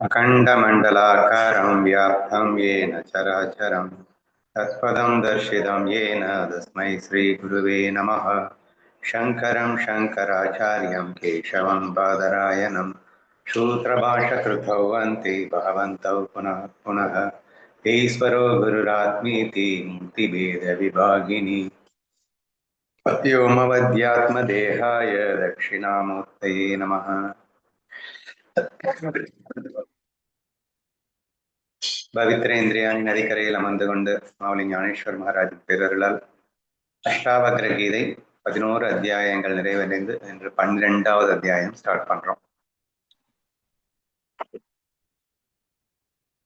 अखण्डमण्डलाकारं व्याप्तं येन चराचरं तत्पदं दर्शितं येन तस्मै श्रीगुरुवे नमः। शङ्करं शङ्कराचार्यं केशवं बादरायणं सूत्रभाष्यकृतौ वन्ति भगवन्तौ पुनः पुनः। ईश्वरो गुरुरात्मीति मूर्तिभेदविभागिनी व्योमवद्यात्मदेहाय दक्षिणामूर्तये नमः। பவித்ரேந்திரியாணி நதிக்கரையில் அமர்ந்து கொண்டு மாவலி ஞானேஸ்வர் மகாராஜ் பேரருளால் அஷ்டாவக்ர கீதை 11 அத்தியாயங்கள் நிறைவடைந்து இன்று 12வது அத்தியாயம் ஸ்டார்ட் பண்றோம்.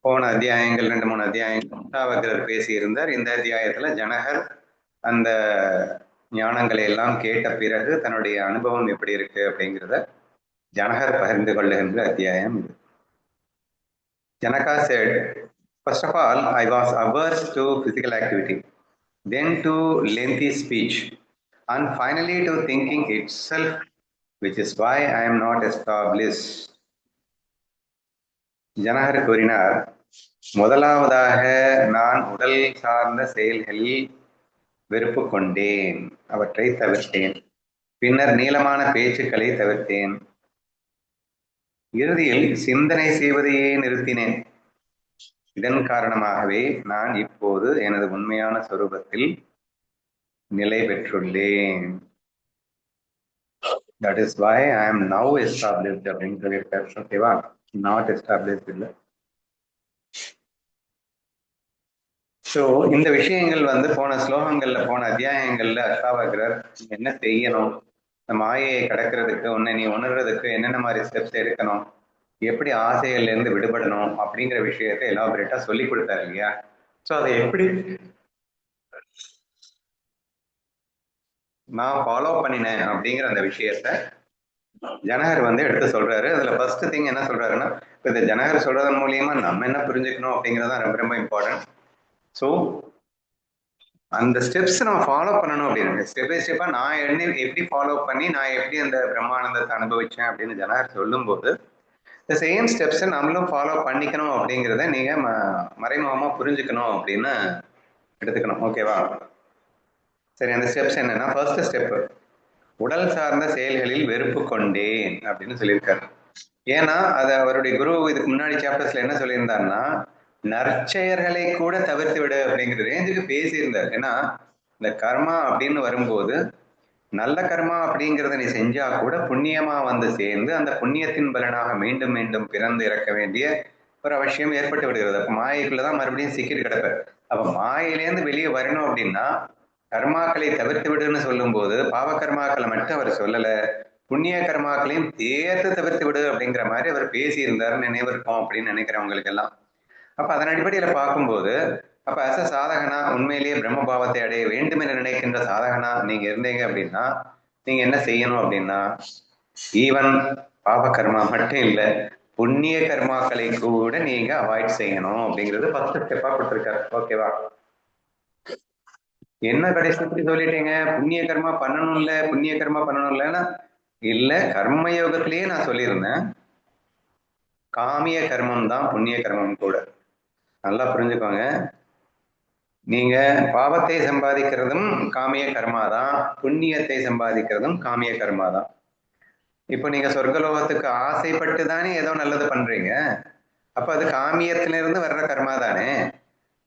போன அத்தியாயங்கள் 2-3 அத்தியாயங்கள் அஷ்டாவக்ரர் பேசியிருந்தார். இந்த அத்தியாயத்துல ஜனகர் அந்த ஞானங்களை எல்லாம் கேட்ட பிறகு தன்னுடைய அனுபவம் எப்படி இருக்கு அப்படிங்கிறத ஜனகர் பகிர்ந்து கொள்ளுகின்ற அத்தியாயம் இது. Janaka said, first of all, I was averse to physical activity, then to lengthy speech, and finally to thinking itself, which is why I am not established. ஜனகர் கூறினார், முதலாவதாக நான் உடல் சார்ந்த செயல்களில் வெறுப்பு கொண்டேன், அவற்றை தவிர்த்தேன். பின்னர் நீளமான பேச்சுக்களை தவிர்த்தேன். இறுதியில் சிந்தனை செய்வதையே நிறுத்தினேன். இதன் காரணமாகவே நான் இப்போது எனது உண்மையான சொரூபத்தில் நிலை பெற்றுள்ளேன். That is why I am now established அப்படின்னு சொல்லியிருக்காரு. ஓகேவா? Not established இல்லை. ஸோ இந்த விஷயங்கள் போன ஸ்லோகங்கள்ல போன அத்தியாயங்கள்ல அஷ்டாவக்ரர் என்ன செய்யணும், இந்த மாயையை கடக்கிறதுக்கு உன்னை நீ உணர்றதுக்கு என்னென்ன மாதிரி ஸ்டெப்ஸ் எடுக்கணும், எப்படி ஆசைகள்ல இருந்து விடுபடணும் அப்படிங்கிற விஷயத்தை எலாபரேட்டா சொல்லி கொடுத்தாரு இல்லையா? ஸோ அதை எப்படி நான் ஃபாலோ பண்ணினேன் அப்படிங்கிற அந்த விஷயத்த ஜனகர் எடுத்து சொல்றாரு. அதுல ஃபர்ஸ்ட் திங் என்ன சொல்றாருன்னா, இப்போ இந்த ஜனகர் சொல்றதன் மூலியமா நம்ம என்ன புரிஞ்சுக்கணும் அப்படிங்கிறதான் ரொம்ப ரொம்ப இம்பார்ட்டன்ட். ஸோ அந்த ஸ்டெப்ஸ் நம்ம ஃபாலோ பண்ணணும் அப்படின்னு ஸ்டெப் பை ஸ்டெப்பா நான் எப்படி ஃபாலோ பண்ணி நான் எப்படி அந்த பிரம்மானந்தத்தை அனுபவிச்சேன் அப்படின்னு ஜனகர் சொல்லும்போது இந்த சேம் ஸ்டெப்ஸை நம்மளும் ஃபாலோ பண்ணிக்கணும் அப்படிங்கிறத நீங்க மறைமுகமா புரிஞ்சுக்கணும் அப்படின்னு எடுத்துக்கணும். ஓகேவா? சரி, அந்த ஸ்டெப்ஸ் என்னன்னா, ஃபர்ஸ்ட் ஸ்டெப் உடல் சார்ந்த செயல்களில் வெறுப்பு கொண்டேன் அப்படின்னு சொல்லியிருக்காரு. ஏன்னா அது அவருடைய குரு இதுக்கு முன்னாடி சாப்டர்ஸ்ல என்ன சொல்லியிருந்தாருன்னா, நற்செயல்களை கூட தவிர்த்து விடு அப்படிங்கிற ரேஞ்சுக்கு பேசியிருந்தார். ஏன்னா இந்த கர்மா அப்படின்னு வரும்போது நல்ல கர்மா அப்படிங்கிறத நீ செஞ்சா கூட புண்ணியமா சேர்ந்து அந்த புண்ணியத்தின் பலனாக மீண்டும் மீண்டும் பிறந்து இறக்க வேண்டிய ஒரு அவசியம் ஏற்பட்டு விடுகிறது. அப்ப மாயைக்குள்ளதான் மறுபடியும் சிக்கிட்டு கிடப்ப. அப்ப மாயிலேருந்து வெளியே வரணும் அப்படின்னா கர்மாக்களை தவிர்த்து விடுன்னு சொல்லும் போது பாவ கர்மாக்களை மட்டும் அவர் சொல்லல, புண்ணிய கர்மாக்களையும் தேர்த்து தவிர்த்து விடு அப்படிங்கிற மாதிரி அவர் பேசியிருந்தாருன்னு நினைவிருப்போம் அப்படின்னு நினைக்கிறவங்களுக்கு எல்லாம். அப்ப அதன் அடிப்படையில பார்க்கும்போது அப்ப அச சாதகனா உண்மையிலேயே பிரம்மபாவத்தை அடைய வேண்டும் என்று நினைக்கின்ற சாதகனா நீங்க இருந்தீங்க அப்படின்னா நீங்க என்ன செய்யணும் அப்படின்னா, ஈவன் பாப கர்மா மட்டும் இல்ல புண்ணிய கர்மாக்களை கூட நீங்க அவாய்ட் செய்யணும் அப்படிங்கிறது ஃபர்ஸ்ட் ஸ்டெப்பா கொடுத்திருக்காரு. ஓகேவா? என்ன கடைசி சொல்லிட்டீங்க, புண்ணிய கர்மா பண்ணணும்ல புண்ணிய கர்மா பண்ணணும்லன்னா இல்ல, கர்மயோகத்திலேயே நான் சொல்லியிருந்தேன் காமிய கர்மம் தான் புண்ணிய கர்மம் கூட. நல்லா புரிஞ்சுக்கோங்க, நீங்க பாவத்தை சம்பாதிக்கிறதும் காமிய கர்மா தான், புண்ணியத்தை சம்பாதிக்கிறதும் காமிய கர்மா தான். இப்போ நீங்க சொர்க்கலோகத்துக்கு ஆசைப்பட்டு தானே ஏதோ நல்லது பண்றீங்க, அப்ப அது காமியத்திலிருந்து வர்ற கர்மா தானே.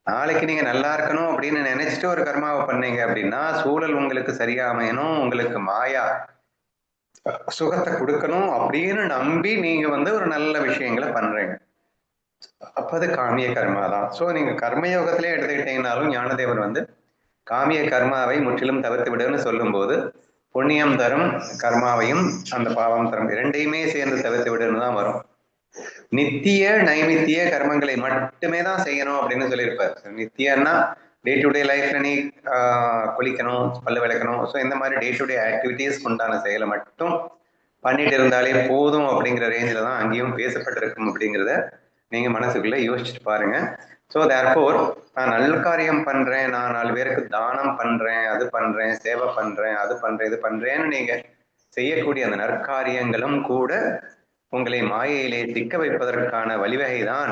நாளைக்கு நீங்க நல்லா இருக்கணும் அப்படின்னு நினைச்சிட்டு ஒரு கர்மாவை பண்ணீங்க அப்படின்னா சூழல் உங்களுக்கு சரியா அமையணும், உங்களுக்கு மாயா சுகத்தை கொடுக்கணும் அப்படின்னு நம்பி நீங்க ஒரு நல்ல விஷயங்களை பண்றீங்க, அப்ப அது காமிய கர்மா தான். ஸோ நீங்க கர்மயோகத்திலே எடுத்துக்கிட்டீங்கன்னாலும் ஞானதேவர் காமிய கர்மாவை முற்றிலும் தவிர்த்து விடுன்னு சொல்லும் போது புண்ணியம் தரும் கர்மாவையும் அந்த பாவம் தரும் இரண்டையுமே சேர்ந்து தவிர்த்து விடுன்னு தான் வரும். நித்திய நைமித்திய கர்மங்களை மட்டுமே தான் செய்யணும் அப்படின்னு சொல்லியிருப்பார். நித்தியன்னா டே டு டே லைஃப்ல நீ குளிக்கணும், பல்லு விளக்கணும், ஸோ இந்த மாதிரி டே டு டே ஆக்டிவிட்டிஸ் உண்டான செயலை மட்டும் பண்ணிட்டு இருந்தாலே போதும் அப்படிங்கிற ரேஞ்சில் தான் அங்கேயும் பேசப்பட்டிருக்கும் அப்படிங்கிறத நீங்க மனசுக்குள்ள யோசிச்சுட்டு பாருங்க. ஸோ தேர்ஃபோர் நான் நல்ல காரியம் பண்றேன், நான் 4 பேருக்கு தானம் பண்றேன், அது பண்றேன், சேவை பண்றேன், அது பண்றேன், இது பண்றேன்னு நீங்க செய்யக்கூடிய அந்த நற்காரியங்களும் கூட உங்களை மாயையிலே சிக்க வைப்பதற்கான வழிவகைதான்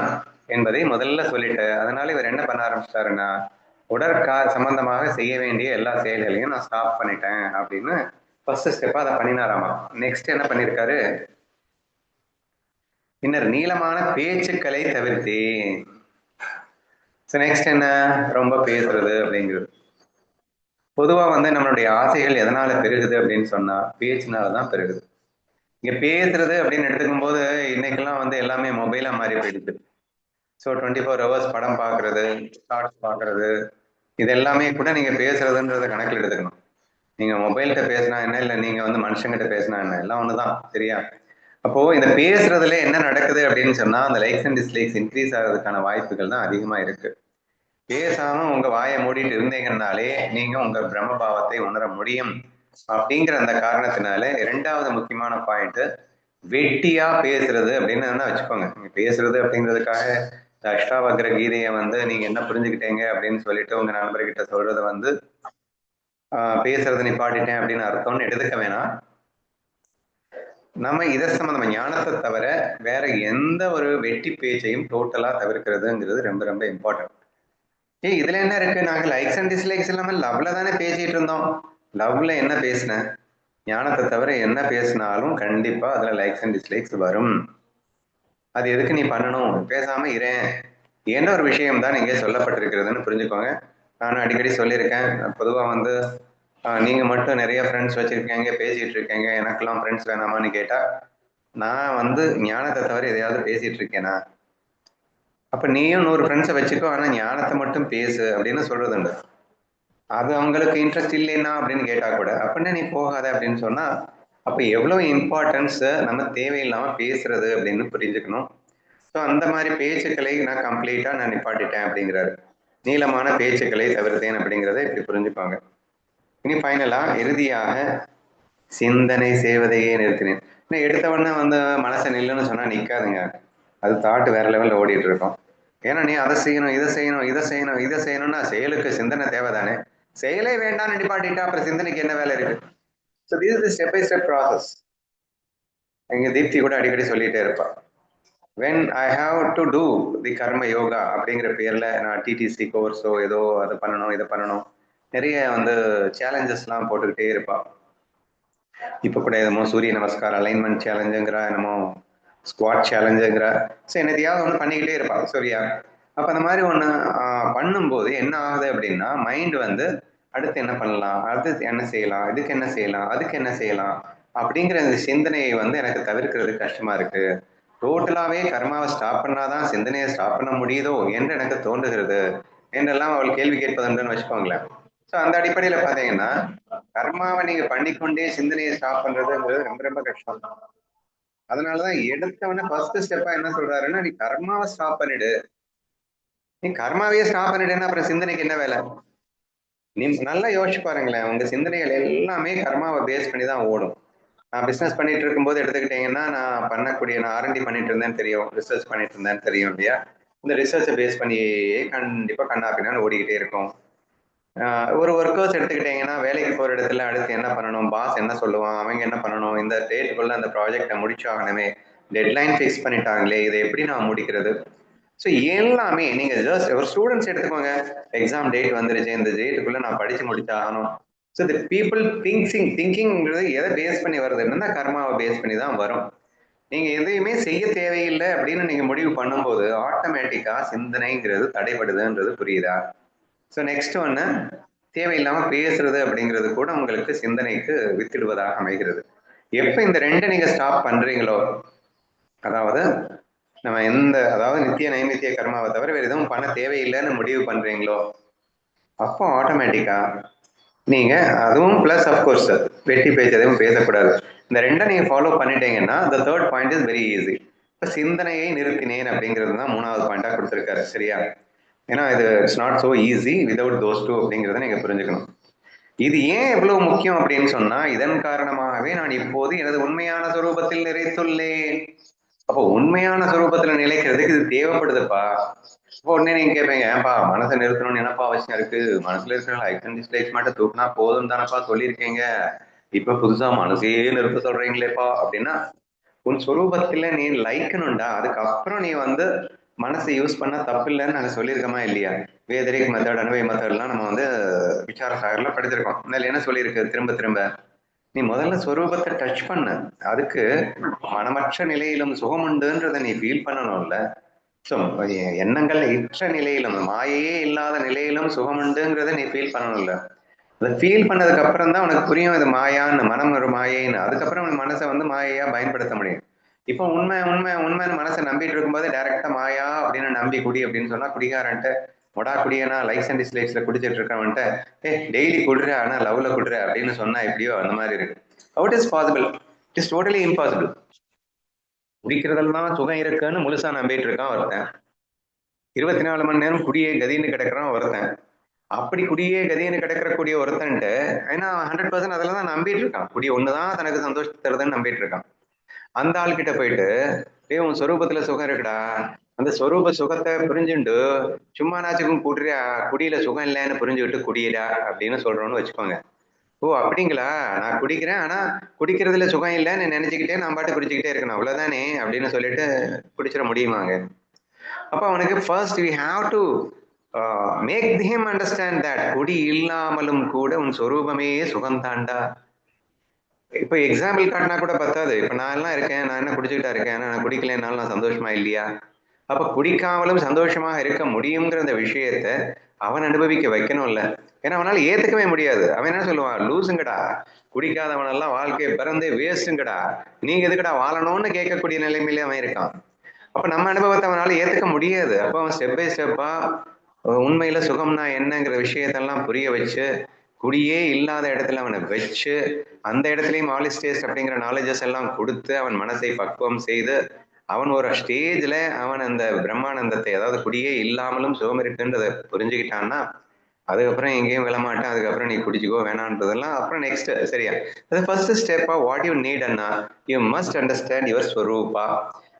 என்பதை முதல்ல சொல்லிட்டு, அதனால இவர் என்ன பண்ண ஆரம்பிச்சிட்டாருன்னா, சம்பந்தமாக செய்ய வேண்டிய எல்லா செயல்களையும் நான் ஸ்டாப் பண்ணிட்டேன் அப்படின்னு ஃபர்ஸ்ட் ஸ்டெப்பா அதை பண்ணினாராமா. நெக்ஸ்ட் என்ன பண்ணிருக்காரு, பின்னர் நீளமான பேச்சுக்களை தவிர்த்தேன். நெக்ஸ்ட் என்ன, ரொம்ப பேசுறது அப்படிங்கிறது. பொதுவா வந்து நம்மளுடைய ஆசைகள் எதனால பெருகுது அப்படின்னு சொன்னா பேச்சுனாலதான் பெருகுது. இங்க பேசுறது அப்படின்னு எடுத்துக்கும் போது இன்னைக்கெல்லாம் வந்து எல்லாமே மொபைலா மாறி போயிடுது. ஸோ 24 hours படம் பார்க்கறது, ஷார்ட்ஸ் பார்க்கறது, இது எல்லாமே கூட நீங்க பேசுறதுன்றத கணக்கில் எடுத்துக்கணும். நீங்க மொபைல்கிட்ட பேசினா என்ன, இல்லை நீங்க வந்து மனுஷங்கிட்ட பேசினா என்ன, எல்லாம் ஒண்ணுதான். சரியா? அப்போ இந்த பேசுறதுல என்ன நடக்குது அப்படின்னு சொன்னா அந்த லைக்ஸ் அண்ட் டிஸ்லைக்ஸ் இன்க்ரீஸ் ஆகிறதுக்கான வாய்ப்புகள் தான் அதிகமா இருக்கு. பேசாம உங்க வாயை மூடிட்டு இருந்தீங்கன்னாலே நீங்க உங்க பிரம்மபாவத்தை உணர முடியும். அப்படிங்கிற அந்த காரணத்தினால இரண்டாவது முக்கியமான பாயிண்ட், வெட்டியா பேசுறது அப்படின்னு வச்சுக்கோங்க. நீங்க பேசுறது அப்படிங்கிறதுக்காக அஷ்டாவக்ர கீதையை வந்து நீங்க என்ன புரிஞ்சுக்கிட்டீங்க அப்படின்னு சொல்லிட்டு உங்க நண்பர்கிட்ட சொல்றது வந்து பேசுறது நிப்பாட்டிட்டேன் அப்படின்னு அர்த்தம்னு எடுத்துக்க வேணாம். நம்ம இதை சம்பந்தமா ஞானத்தை தவிர வேற எந்த ஒரு வெட்டி பேச்சையும் டோட்டலா தவிர்க்கிறதுங்கிறது ரொம்ப ரொம்ப இம்பார்ட்டன்ட். இதுல என்ன இருக்கு, நாங்க லைக்ஸ் அண்ட் டிஸ்லைக்ஸ் இல்லாம லவ்ல தானே பேசிட்டு இருந்தோம். லவ்ல என்ன பேசினேன், ஞானத்தை தவிர என்ன பேசினாலும் கண்டிப்பா அதுல லைக்ஸ் அண்ட் டிஸ்லைக்ஸ் வரும். அது எதுக்கு நீ பண்ணணும், பேசாம இரேன் என்ன ஒரு விஷயம் தான் இங்கே சொல்லப்பட்டிருக்கிறதுன்னு புரிஞ்சுக்கோங்க. நானும் அடிக்கடி சொல்லியிருக்கேன், பொதுவா வந்து நீங்க மட்டும் நிறைய ஃப்ரெண்ட்ஸ் வச்சிருக்கீங்க, பேசிட்டு இருக்கீங்க, எனக்கெல்லாம் ஃப்ரெண்ட்ஸ் வேணாமான்னு கேட்டா, நான் வந்து ஞானத்தை தவிர எதையாவது பேசிட்டு இருக்கேனா? அப்ப நீயும் 100 ஃப்ரெண்ட்ஸை வச்சுக்கோ, ஆனா ஞானத்தை மட்டும் பேசு அப்படின்னு சொல்றது உண்டு. அது அவங்களுக்கு இன்ட்ரெஸ்ட் இல்லைன்னா அப்படின்னு கேட்டா கூட, அப்படின்னா நீ போகாத அப்படின்னு சொன்னா, அப்ப எவ்வளவு இம்பார்ட்டன்ஸ் நம்ம தேவையில்லாம பேசுறது அப்படின்னு புரிஞ்சுக்கணும். ஸோ அந்த மாதிரி பேச்சுக்களை நான் கம்ப்ளீட்டா நான் நிப்பாட்டிட்டேன் அப்படிங்கிறாரு. நீளமான பேச்சுக்களை தவிர்த்தேன் அப்படிங்கிறத இப்படி புரிஞ்சுப்பாங்க. இனி ஃபைனலா இறுதியாக சிந்தனை செய்வதையே நிறுத்தினேன். எடுத்தவொடனே வந்து மனசை நில்லுன்னு சொன்னா நிக்காதுங்க. அது தாட்டு வேற லெவல்ல ஓடிட்டு இருக்கும். ஏன்னா நீ அதை செய்யணும், இதை செய்யணும், இதை செய்யணும், இதை செய்யணும்னா செயலுக்கு சிந்தனை தேவைதானே. செயலே வேண்டாம்னு நிப்பாட்டிட்டா அப்புறம் சிந்தனைக்கு என்ன வேலை இருக்கு? So this is step by step process. இங்க தீப்தி கூட அடிக்கடி சொல்லிட்டே இருப்பா, when I have to do the கர்ம யோகா அப்படிங்கிற பேர்ல நான் டிடிசி கோர்ஸோ ஏதோ அதை பண்ணணும் இதை பண்ணணும் நிறைய வந்து சேலஞ்சஸ்லாம் போட்டுக்கிட்டே இருப்பா. இப்போ கூட என்னமோ சூரிய நமஸ்கார் அலைன்மெண்ட் சேலஞ்சுங்கிறா, என்னமோ ஸ்குவாட் சேலஞ்சுங்கிறா. ஸோ என்னத்தையாவது ஒன்று பண்ணிக்கிட்டே இருப்பா. சரியா? அப்போ அந்த மாதிரி ஒன்று பண்ணும்போது என்ன ஆகுது அப்படின்னா மைண்ட் வந்து அடுத்து என்ன பண்ணலாம், அடுத்து என்ன செய்யலாம், இதுக்கு என்ன செய்யலாம், அதுக்கு என்ன செய்யலாம் அப்படிங்கிற இந்த சிந்தனையை வந்து எனக்கு தவிர்க்கிறது கஷ்டமா இருக்கு. டோட்டலாவே கர்மாவை ஸ்டாப் பண்ணாதான் சிந்தனையை ஸ்டாப் பண்ண முடியுதோ என்று எனக்கு தோன்றுகிறது என்றெல்லாம் அவள் கேள்வி கேட்பதுன்னு வச்சுக்கோங்களேன். ஸோ அந்த அடிப்படையில பாத்தீங்கன்னா கர்மாவை நீங்க பண்ணிக்கொண்டே சிந்தனையை ஸ்டாப் பண்றதுங்கிறது ரொம்ப ரொம்ப கஷ்டம். அதனாலதான் எடுத்தவன ஃபர்ஸ்ட் ஸ்டெப்பா என்ன சொல்றாருன்னா, நீ கர்மாவை ஸ்டாப் பண்ணிடு. நீ கர்மாவையே ஸ்டாப் பண்ணிடுன்னா அப்புறம் சிந்தனைக்கு என்ன வேலை? நீ நல்லா யோசிச்சு பாருங்களேன், உங்க சிந்தனைகள் எல்லாமே கர்மாவை பேஸ் பண்ணி தான் ஓடும். நான் பிசினஸ் பண்ணிட்டு இருக்கும்போது எடுத்துக்கிட்டீங்கன்னா, நான் பண்ணக்கூடிய நான் ஆர்என்டி பண்ணிட்டு இருந்தேன்னு தெரியும், ரிசர்ச் பண்ணிட்டு இருந்தேன்னு தெரியும் இல்லையா? இந்த ரிசர்ச்சை பேஸ் பண்ணியே கண்டிப்பா கண்ணா பின்னான்னு ஓடிக்கிட்டே இருக்கும். ஒரு ஒர்க்கர்ஸ் எடுத்துக்கிட்டீங்கன்னா வேலைக்கு போற இடத்துல அடுத்து என்ன பண்ணணும், பாஸ் என்ன சொல்லுவான், அவங்க என்ன பண்ணணும், இந்த டேட்டுக்குள்ள அந்த ப்ராஜெக்டை முடிச்சாகணுமே, டெட்லைன் ஃபிக்ஸ் பண்ணிட்டாங்களே, இதை எப்படி நான் முடிக்கிறது? ஸோ எல்லாமே நீங்க ஜஸ்ட் ஒரு ஸ்டூடெண்ட்ஸ் எடுத்துக்கோங்க, எக்ஸாம் டேட் வந்துருச்சு, இந்த டேட்டுக்குள்ள நான் படிச்சு முடிச்சாகணும். ஸோ தி பீப்புள் திங்கிங்கிறது எதை பேஸ் பண்ணி வருதுன்னா கர்மாவை பேஸ் பண்ணி தான் வரும். நீங்க எதையுமே செய்ய தேவையில்லை அப்படின்னு நீங்க முடிவு பண்ணும்போது ஆட்டோமேட்டிக்கா சிந்தனைங்கிறது தடைபடுதுன்றது புரியுதா? ஸோ நெக்ஸ்ட் ஒன்று, தேவையில்லாம பேசுறது அப்படிங்கிறது கூட உங்களுக்கு சிந்தனைக்கு வித்திடுவதாக அமைகிறது. எப்ப இந்த ரெண்டை நீங்க ஸ்டாப் பண்றீங்களோ, அதாவது நம்ம அதாவது நித்திய நைமித்திய கர்மாவை தவிர வேறு எதுவும் பண்ண தேவையில்லைன்னு முடிவு பண்றீங்களோ, அப்போ ஆட்டோமேட்டிக்கா நீங்க அதுவும் பிளஸ் அப்கோர்ஸ் வெட்டி பேச்சு எதுவும் பேசக்கூடாது. இந்த ரெண்டை நீங்க ஃபாலோ பண்ணிட்டீங்கன்னா the third point is very easy. இப்போ சிந்தனையை நிறுத்தினேன் அப்படிங்கிறது தான் 3வது பாயிண்டா கொடுத்துருக்காரு. சரியா? ஏன்னா இது it's not so easy without those two அப்படிங்கிறத நீங்க புரிஞ்சுக்கணும். இது ஏன் எவ்வளவு முக்கியம் அப்படின்னு சொன்னா, இதன் காரணமாகவே நான் இப்போது எனது உண்மையான சொரூபத்தில் நிறைத்துள்ளேன். அப்போ உண்மையான சொரூபத்துல நிலைக்கிறதுக்கு இது தேவைப்படுதுப்பா. இப்போ உடனே நீங்க கேட்பீங்க, ஏன்பா மனசை நிறுத்தணும்னு என்னப்பா அவசியம் இருக்கு, மனசுல இருக்கிற லைக் அண்ட் டிஸ்லைக்ஸ் மட்டும் தூக்குனா போதும் தானப்பா சொல்லியிருக்கீங்க, இப்ப புதுசா மனசையே நிறுத்த சொல்றீங்களேப்பா அப்படின்னா உன் சொரூபத்துல நீ லைக்கணும்டா, அதுக்கப்புறம் நீ வந்து மனசை யூஸ் பண்ண தப்பு இல்லைன்னு நாங்க சொல்லியிருக்கோமா இல்லையா? வேதரிக் மெத்தட், அனுபவ மெத்தட்லாம் நம்ம வந்து விசார சாகர்ல படிச்சிருக்கோம். அதில் என்ன சொல்லியிருக்கு திரும்ப திரும்ப? நீ முதல்ல சொரூபத்தை டச் பண்ண, அதுக்கு மனமற்ற நிலையிலும் சுகம் உண்டுன்றதை நீ ஃபீல் பண்ணணும்ல. ஸோ எண்ணங்கள் இற்ற நிலையிலும், மாயையே இல்லாத நிலையிலும் சுகம் உண்டுங்கிறத நீ ஃபீல் பண்ணணும்ல. அதை ஃபீல் பண்ணதுக்கு அப்புறம் தான் உனக்கு புரியும் இது மாயான்னு, மனம் ஒரு மாயைன்னு. அதுக்கப்புறம் உன் மனசை வந்து மாயையா பயன்படுத்த முடியும். இப்போ உண்மை உண்மை உண்மைன்னு மனசை நம்பிட்டு இருக்கும்போது டைரக்டா மாயா அப்படின்னு நம்பி குடி அப்படின்னு சொன்னா, குடிகாரன்ட்டு மொடா குடியனா லைக்ஸ் அண்ட் டிஸ்லைக்ஸ்ல குடிச்சிட்டு இருக்கவன்ட்டு டெய்லி குடுற ஆனா லவ்ல குடுற அப்படின்னு சொன்னா எப்படியோ அந்த மாதிரி இருக்கு. How it is possible? It is totally impossible. குடிக்கிறதெல்லாம் சுகம் இருக்குன்னு முழுசா நம்பிட்டு இருக்கான் ஒருத்தன். 24 மணி நேரம் குடியே கதின்னு கிடக்குறான் ஒருத்தன். அப்படி குடியே கதின்னு கிடக்கக்கூடிய ஒருத்தன்ட்டு ஏன்னா 100% அதுல தான் நம்பிட்டு இருக்கான். குடி ஒண்ணுதான் தனக்கு சந்தோஷத்தை தருதுன்னு நம்பிட்டு இருக்கான். அந்த ஆள் கிட்ட போயிட்டு உன் சொரூபத்துல சுகம் இருக்குடா, அந்த சொரூப சுகத்தை புரிஞ்சுண்டு சும்மா நாச்சுக்கும் குடியா, குடியில சுகம் இல்லைன்னு புரிஞ்சுக்கிட்டு குடியிடா அப்படின்னு சொல்றோம்னு வச்சுக்கோங்க. ஓ அப்படிங்களா, நான் குடிக்கிறேன் ஆனா குடிக்கிறதுல சுகம் இல்லைன்னு நினைச்சுக்கிட்டே நான் பாட்டு குடிச்சுக்கிட்டே இருக்கணும் அவ்வளவுதானே அப்படின்னு சொல்லிட்டு குடிச்சிட முடியுமாங்க? அப்ப அவனுக்கு first we have to make him understand that குடி இல்லாமலும் கூட உன் சொரூபமே சுகம்தாண்டா. இப்போ எக்ஸாம்பிள் காட்டினா கூட பத்தாது. இப்ப நான் எல்லாம் இருக்கேன், நான் என்ன குடிச்சுக்கிட்டா இருக்கேன், நான் குடிக்கலைன்னாலும் நான் சந்தோஷமா இல்லையா? அப்ப குடிக்காமலும் சந்தோஷமாக இருக்க முடியுங்கிற அந்த விஷயத்த அவன் அனுபவிக்க வைக்கணும்ல. ஏன்னா அவனால ஏத்துக்கவே முடியாது. அவன் என்ன சொல்லுவான், லூசுங்கடா, குடிக்காதவனெல்லாம் வாழ்க்கையை பிறந்தே வேஸ்ட்டுங்கடா, நீங்க எதுக்கடா வாழணும்னு கேட்கக்கூடிய நிலைமையிலே அவன் இருக்கான். அப்ப நம்ம அனுபவத்தை அவனால ஏத்துக்க முடியாது. அப்ப அவன் ஸ்டெப் பை ஸ்டெப்பா உண்மையில சுகம்னா என்னங்கிற விஷயத்தெல்லாம் புரிய வச்சு, குடியே இல்லாத இடத்துல அவனை வச்சு, அந்த இடத்துலயும் ஆலிஸ்டேஸ் அப்படிங்கிற நாலேஜஸ் எல்லாம் கொடுத்து அவன் மனசை பக்குவம் செய்து அவன் ஒரு ஸ்டேஜ்ல அவன் அந்த பிரம்மானந்தத்தை, அதாவது குடியே இல்லாமலும் சுகம் இருக்குன்றதை புரிஞ்சுக்கிட்டான்னா அதுக்கப்புறம் எங்கேயும் விழமாட்டேன், அதுக்கப்புறம் நீ குடிச்சுக்கோ வேணான்றதெல்லாம் அப்புறம் நெக்ஸ்ட். சரியா? அது ஃபர்ஸ்ட் ஸ்டெப்பா வாட் யூ நீட் அண்ணா, யூ மஸ்ட் அண்டர்ஸ்டாண்ட் யுவர் ஸ்வரூபா.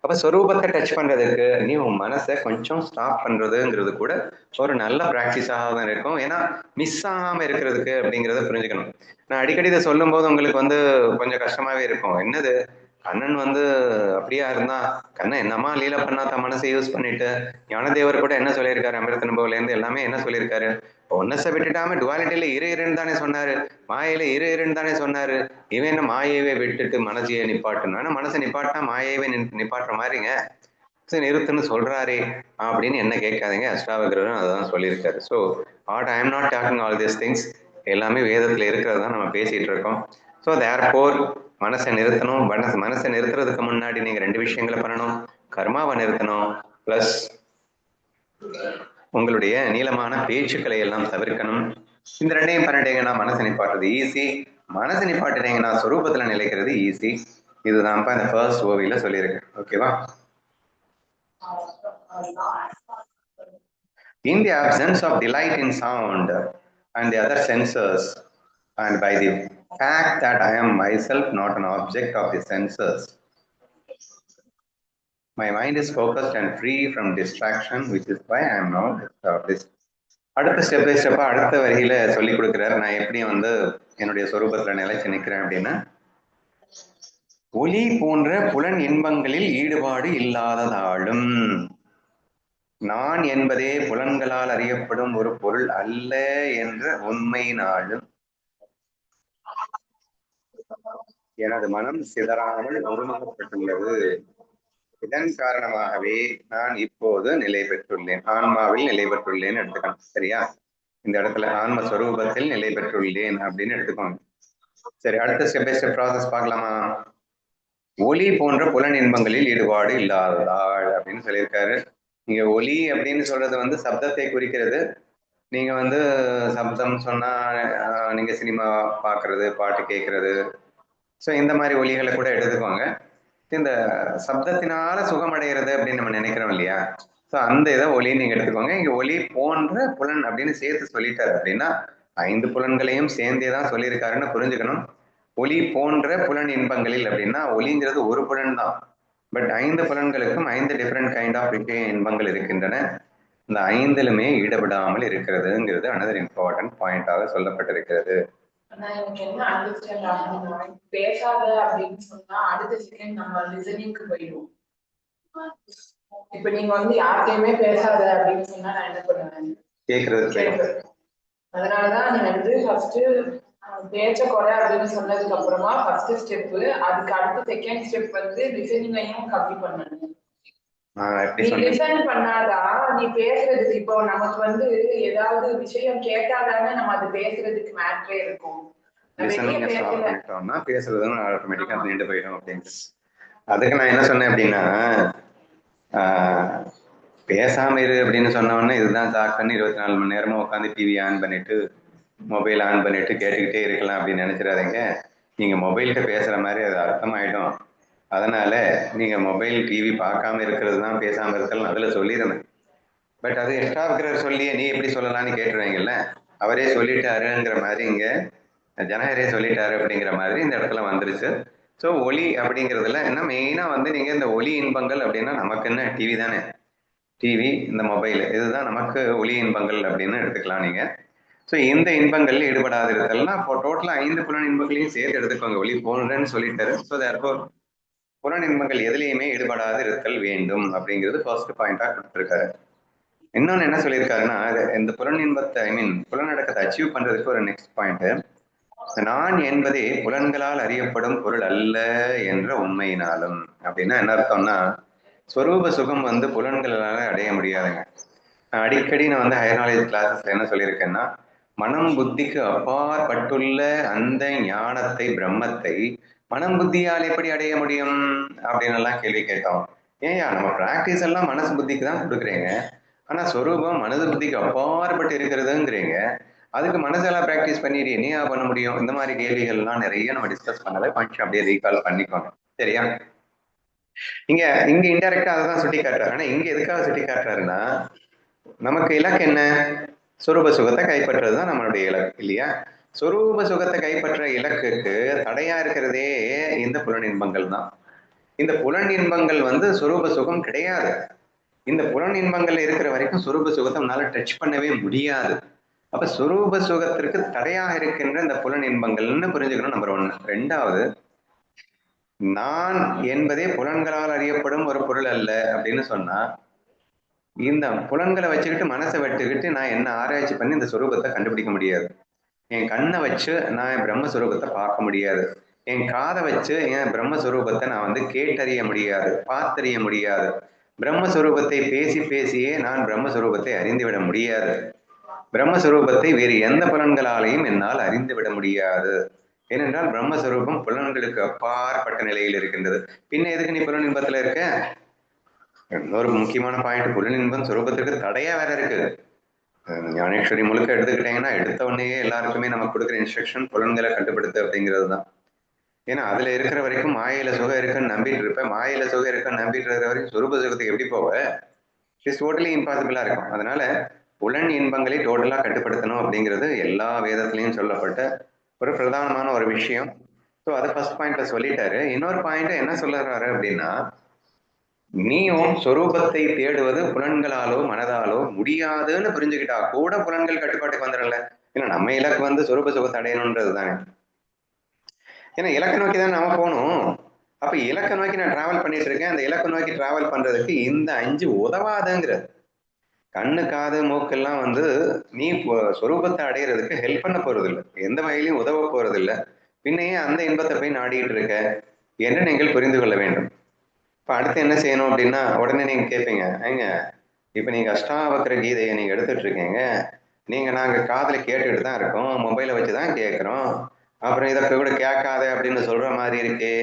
அப்ப ஸ்வரூபத்தை டச் பண்றதுக்கு நீ உன் மனசை கொஞ்சம் ஸ்டாப் பண்றதுங்கிறது கூட ஒரு நல்ல ப்ராக்டிஸாக தான் இருக்கும். ஏன்னா மிஸ் ஆகாம இருக்கிறதுக்கு அப்படிங்கிறத புரிஞ்சுக்கணும். நான் அடிக்கடி இதை சொல்லும் போது உங்களுக்கு வந்து கொஞ்சம் கஷ்டமாவே இருக்கும். என்னது கண்ணன் வந்து அப்படியா இருந்தா, கண்ணன் என்னமா லீல பண்ணாத மனசை யூஸ் பண்ணிட்டு, ஞானதேவர் கூட என்ன சொல்லியிருக்காரு, அமிர்த அனுபவத்துல இருந்து எல்லாமே என்ன சொல்லியிருக்காரு, ஒன்னஸை விட்டுட்டாம டுவாலிட்டியில இருன்னு தானே சொன்னாரு, மாயையில இருன்னு தானே சொன்னாரு. இவன் என்ன மாயையவே விட்டுட்டு மனசையை நிப்பாட்டணும், ஆனா மனசை நிப்பாட்டினா மாயையவே நிப்பாட்டுற மாதிரிங்க, நிறுத்துன்னு சொல்றாரே அப்படின்னு என்ன கேட்காதீங்க. அஷ்டாவகிரரும் அதான் சொல்லியிருக்காரு. So what I am not talking all these things, எல்லாமே வேதத்துல இருக்கிறது தான் நம்ம பேசிட்டு இருக்கோம். ஸோ தேர்ஃபோர் மனசை நிறுத்தணும். மனசை நிறுத்துறதுக்கு முன்னாடி நீங்க 2 விஷயங்களை பண்ணணும். கர்மாவை நிறுத்தணும், பிளஸ் உங்களுடைய நீளமான பேச்சுக்களை எல்லாம் தவிர்க்கணும். இந்த 2ஐயும் பண்ணிட்டீங்கன்னா மனசை நிப்பாட்டுறது ஈஸி. மனசை நிப்பாட்டினீங்கன்னா சொரூபத்துல நிலைக்கிறது ஈஸி. இதுதான்ப்பா இந்த ஃபர்ஸ்ட் ஓவியில சொல்லியிருக்கேன். ஓகேவா? In the absence of delight in sound and the other senses, and by the fact that I am myself not an object of the senses, my mind is focused and free from distraction, which is why I am not established. அடுத்த step by ஸ்டெப்பா அடுத்த வரியில சொல்லி கொடுக்குறாரு நான் எப்படி வந்து என்னுடைய சொரூபத்துல நிலைச்சு நிற்கிறேன் அப்படின்னா, ஒளி போன்ற புலன் இன்பங்களில் ஈடுபாடு இல்லாததாலும், நான் என்பதே புலன்களால் அறியப்படும் ஒரு பொருள் அல்ல என்ற உண்மையினாலும் எனது மனம் சிதறாமல் ஒருமுகப்பட்டுள்ளது. இதன் காரணமாகவே நான் இப்போது நிலை பெற்றுள்ளேன், ஆன்மாவில் நிலை பெற்றுள்ளேன்னு எடுத்துக்கணும். சரியா? இந்த இடத்துல ஆன்மஸ்வரூபத்தில் நிலை பெற்றுள்ளேன் அப்படின்னு எடுத்துக்கோங்க. சரி, அடுத்த ஸ்டெப் பை ஸ்டெப் ப்ராசஸ் பார்க்கலாமா? ஒலி போன்ற புலன் இன்பங்களில் ஈடுபாடு இல்லாததால் அப்படின்னு சொல்லியிருக்காரு. நீங்க ஒலி அப்படின்னு சொல்றது வந்து சப்தத்தை குறிக்கிறது. நீங்க வந்து சப்தம் சொன்னா நீங்க சினிமா பார்க்கறது, பாட்டு கேட்கறது, ஸோ இந்த மாதிரி ஒலிகளை கூட எடுத்துக்கோங்க. இந்த சப்தத்தினால சுகமடைகிறது அப்படின்னு நம்ம நினைக்கிறோம் இல்லையா? ஸோ அந்த இதை ஒலின்னு நீங்க எடுத்துக்கோங்க. இங்க ஒலி போன்ற புலன் அப்படின்னு சேர்த்து சொல்லிட்டாரு அப்படின்னா 5 புலன்களையும் சேர்ந்தே தான் சொல்லியிருக்காருன்னு புரிஞ்சுக்கணும். ஒலி போன்ற புலன் இன்பங்களில் அப்படின்னா ஒலிங்கிறது ஒரு புலன் தான், பட் 5 புலன்களுக்கும் 5 டிஃப்ரெண்ட் கைண்ட் ஆஃப் இன்பங்கள் இருக்கின்றன. இந்த 5லுமே ஈடுபடாமல் இருக்கிறதுங்கிறது அனதர் இம்பார்ட்டன்ட் பாயிண்டாக சொல்லப்பட்டிருக்கிறது. ஆனா எனக்கு என்ன அண்டர்ஸ்டாண்ட் ஆகணும்னா, பேசாத அப்படின்னு சொன்னா அடுத்த செகண்ட் நம்ம லிசனிங்க்கு போயிடுவோம். இப்ப நீங்க வந்து யார்கிட்டயுமே பேசாத அப்படின்னு சொன்னா நான் என்ன பண்ணுவேன்? கேட்கறது. அதனாலதான் நீங்க வந்து ஃபர்ஸ்ட் பேச்ச குறை அப்படின்னு சொன்னதுக்கு அப்புறமா ஃபர்ஸ்ட் ஸ்டெப், அதுக்கு அடுத்த செகண்ட் ஸ்டெப் வந்து லிசனிங்கையும் கம்மி பண்ணணும். நீ லிசன் பண்ணாதான் நீ பேசுறதுக்கு, இப்போ நமக்கு வந்து ஏதாவது விஷயம் கேட்டாதானே நம்ம அது பேசுறதுக்கு மேட்ரே இருக்கும். பேசுறது ஆட்டோமேட்டிக்கா நின்று போயிடும் அப்படின்ட்டு. அதுக்கு நான் என்ன சொன்னேன் அப்படின்னா, பேசாம இரு அப்படின்னு சொன்னவொடனே இதுதான் சாக்குன்னு 24 மணி நேரமும் உட்காந்து டிவி ஆன் பண்ணிட்டு மொபைல் ஆன் பண்ணிட்டு கேட்டுக்கிட்டே இருக்கலாம் அப்படின்னு நினைச்சிடாதீங்க. நீங்க மொபைல்கிட்ட பேசுற மாதிரி அது அர்த்தமாயிடும். அதனால நீங்க மொபைல் டிவி பார்க்காம இருக்கிறது தான் பேசாம இருக்கலாம் அதுல சொல்லியிருந்தேன். பட் அது எக்ஸ்ட்ரா இருக்கிற சொல்லியே நீ எப்படி சொல்லலாம்னு கேட்டுருவீங்கல்ல. அவரே சொல்லிட்டாருங்கிற மாதிரி இங்க ஜனகரே சொல்லிட்டாரு அப்படிங்கிற மாதிரி இந்த இடத்துல வந்துருச்சு. ஸோ ஒலி அப்படிங்கிறதுல என்ன மெயினா வந்து நீங்க இந்த ஒலி இன்பங்கள் அப்படின்னா நமக்கு என்ன டிவி தானே, டிவி இந்த மொபைல் இதுதான் நமக்கு ஒலி இன்பங்கள் அப்படின்னு எடுத்துக்கலாம் நீங்க. ஸோ இந்த இன்பங்கள்ல ஈடுபடாதிருத்தல்னா இப்போ டோட்டலா 5 புலன் இன்பங்களையும் சேர்த்து எடுத்துக்கோங்க. ஒலி போன்றன்னு சொல்லிட்டாரு. ஸோ தேர்ஃபோர் புலன் இன்பங்கள் எதுலையுமே ஈடுபடாது இருத்தல் வேண்டும் அப்படிங்கிறது ஃபர்ஸ்ட் பாயிண்டா கொடுத்துருக்காரு. இன்னொன்னு என்ன சொல்லியிருக்காருன்னா, இந்த புலன் இன்பத்தை புலனடக்கத்தை அச்சீவ் பண்றதுக்கு ஒரு நெக்ஸ்ட் பாயிண்ட், நான் என்பதே புலன்களால் அறியப்படும் பொருள் அல்ல என்ற உண்மையினாலும். அப்படின்னா என்ன அர்த்தம்னா, ஸ்வரூப சுகம் வந்து புலன்களால அடைய முடியாதுங்க. அடிக்கடி நான் வந்து ஹையர் நாலேஜ் கிளாஸஸ்ல என்ன சொல்லியிருக்கேன்னா, மனம் புத்திக்கு அப்பாற்பட்டுள்ள அந்த ஞானத்தை பிரம்மத்தை மனம் புத்தியால் எப்படி அடைய முடியும் அப்படின்னு எல்லாம் கேள்வி கேட்டோம். ஏன்யா நம்ம பிராக்டிஸ் எல்லாம் மனசு புத்திக்கு தான் கொடுக்குறீங்க, ஆனா ஸ்வரூபம் மனது புத்திக்கு அப்பாற்பட்டு இருக்கிறதுங்கிறீங்க, அதுக்கு மனசெல்லாம் பிராக்டிஸ் பண்ணிட்டு என்னையா பண்ண முடியும்? இந்த மாதிரி கேள்விகள்லாம் நிறைய நம்ம டிஸ்கஸ் பண்ணதை கொஞ்சம் அப்படியே ரீகால் பண்ணிக்கோங்க. சரியா? இங்க இன்டைரக்டா அதை தான் சுட்டி காட்டுறாரு. ஆனா இங்க எதுக்காக சுட்டி காட்டுறாருன்னா, நமக்கு இலக்கு என்ன? சொரூப சுகத்தை கைப்பற்றுறதுதான் நம்மளுடைய இலக்கு இல்லையா? சொரூப சுகத்தை கைப்பற்ற இலக்குக்கு தடையா இருக்கிறதே இந்த புலன் இன்பங்கள் தான். இந்த புலன் இன்பங்கள் வந்து சொரூப சுகம் கிடையாது. இந்த புலன் இன்பங்கள் இருக்கிற வரைக்கும் சொரூப சுகத்தை நம்மளால டச் பண்ணவே முடியாது. அப்ப சொரூப சுகத்திற்கு தடையாக இருக்கின்ற இந்த புலன் இன்பங்கள்னு புரிஞ்சுக்கணும். நம்பர் 1. 2வது, நான் என்பதே புலன்களால் அறியப்படும் ஒரு பொருள் அல்ல அப்படின்னு சொன்னா, இந்த புலன்களை வச்சுக்கிட்டு மனசை வெட்டுக்கிட்டு நான் என்ன ஆராய்ச்சி பண்ணி இந்த சொரூபத்தை கண்டுபிடிக்க முடியாது. என் கண்ணை வச்சு நான் பிரம்மஸ்வரூபத்தை பார்க்க முடியாது. என் காதை வச்சு என் பிரம்மஸ்வரூபத்தை நான் வந்து கேட்டறிய முடியாது, பார்த்தறிய முடியாது. பிரம்மஸ்வரூபத்தை பேசி பேசியே நான் பிரம்மஸ்வரூபத்தை அறிந்துவிட முடியாது. பிரம்மஸ்வரூபத்தை வேறு எந்த புலன்களாலையும் என்னால் அறிந்துவிட முடியாது. ஏனென்றால் பிரம்மஸ்வரூபம் புலன்களுக்கு அப்பாற்பட்ட நிலையில் இருக்கின்றது. பின்ன எதுக்கு நீ புலன் இன்பத்துல இருக்க? இன்னொரு முக்கியமான பாயிண்ட், புலன் இன்பம் சொரூபத்திற்கு தடையா வேற இருக்கு. ஞானேஸ்வரி முழுக்க எடுத்துக்கிட்டீங்கன்னா எடுத்த உடனே எல்லாருக்குமே நம்ம கொடுக்குற இன்ஸ்ட்ரக்ஷன் புலன்களை கட்டுப்படுத்து அப்படிங்கிறது தான். ஏன்னா அதுல இருக்கிற வரைக்கும் மாயில சுகம் இருக்குன்னு நம்பிட்டு இருப்பேன். மாயில சுகம் இருக்குன்னு நம்பிட்டு இருக்கிற வரைக்கும் சொரூப சுகத்துக்கு எப்படி போவ? இட்ஸ் டோட்டலி இம்பாசிபிளா இருக்கும். அதனால புலன் இன்பங்களை டோட்டலா கட்டுப்படுத்தணும் அப்படிங்கிறது எல்லா வேதத்திலையும் சொல்லப்பட்ட ஒரு பிரதானமான ஒரு விஷயம். ஸோ அதை ஃபர்ஸ்ட் பாயிண்ட்ல சொல்லிட்டாரு. இன்னொரு பாயிண்ட் என்ன சொல்லுறாரு அப்படின்னா, நீயும் சொரூபத்தை தேடுவது புலன்களாலோ மனதாலோ முடியாதுன்னு புரிஞ்சுக்கிட்டா கூட புலன்கள் கட்டுப்பாட்டுக்கு வந்துடல. ஏன்னா நம்ம இலக்கு வந்து சொரூப சுகத்தை அடையணுன்றது தானே. ஏன்னா இலக்கு நோக்கி தான் நாம போகணும். அப்ப இலக்கை நோக்கி நான் டிராவல் பண்ணிட்டு இருக்கேன். அந்த இலக்கை நோக்கி டிராவல் பண்றதுக்கு இந்த 5 உதவாதுங்கிறது. கண்ணு காது மூக்கெல்லாம் வந்து நீ சொரூபத்தை அடையிறதுக்கு ஹெல்ப் பண்ண போறது இல்லை, எந்த வகையிலையும் உதவ போறது இல்லை. பின்னையே அந்த இன்பத்தை போய் நாடிட்டு இருக்க என்று நீங்கள் புரிந்து கொள்ள வேண்டும். இப்போ அடுத்து என்ன செய்யணும் அப்படின்னா, உடனே நீங்க கேட்பீங்க, ஏங்க இப்போ நீங்க அஷ்டாவக்கர கீதையை நீங்க எடுத்துட்டு இருக்கீங்க, நீங்க நாங்க காதுல கேட்டுட்டு தான் இருக்கோம், மொபைலை வச்சுதான் கேட்கிறோம், அப்புறம் இதை கூட கேட்காத அப்படின்னு சொல்ற மாதிரி இருக்கே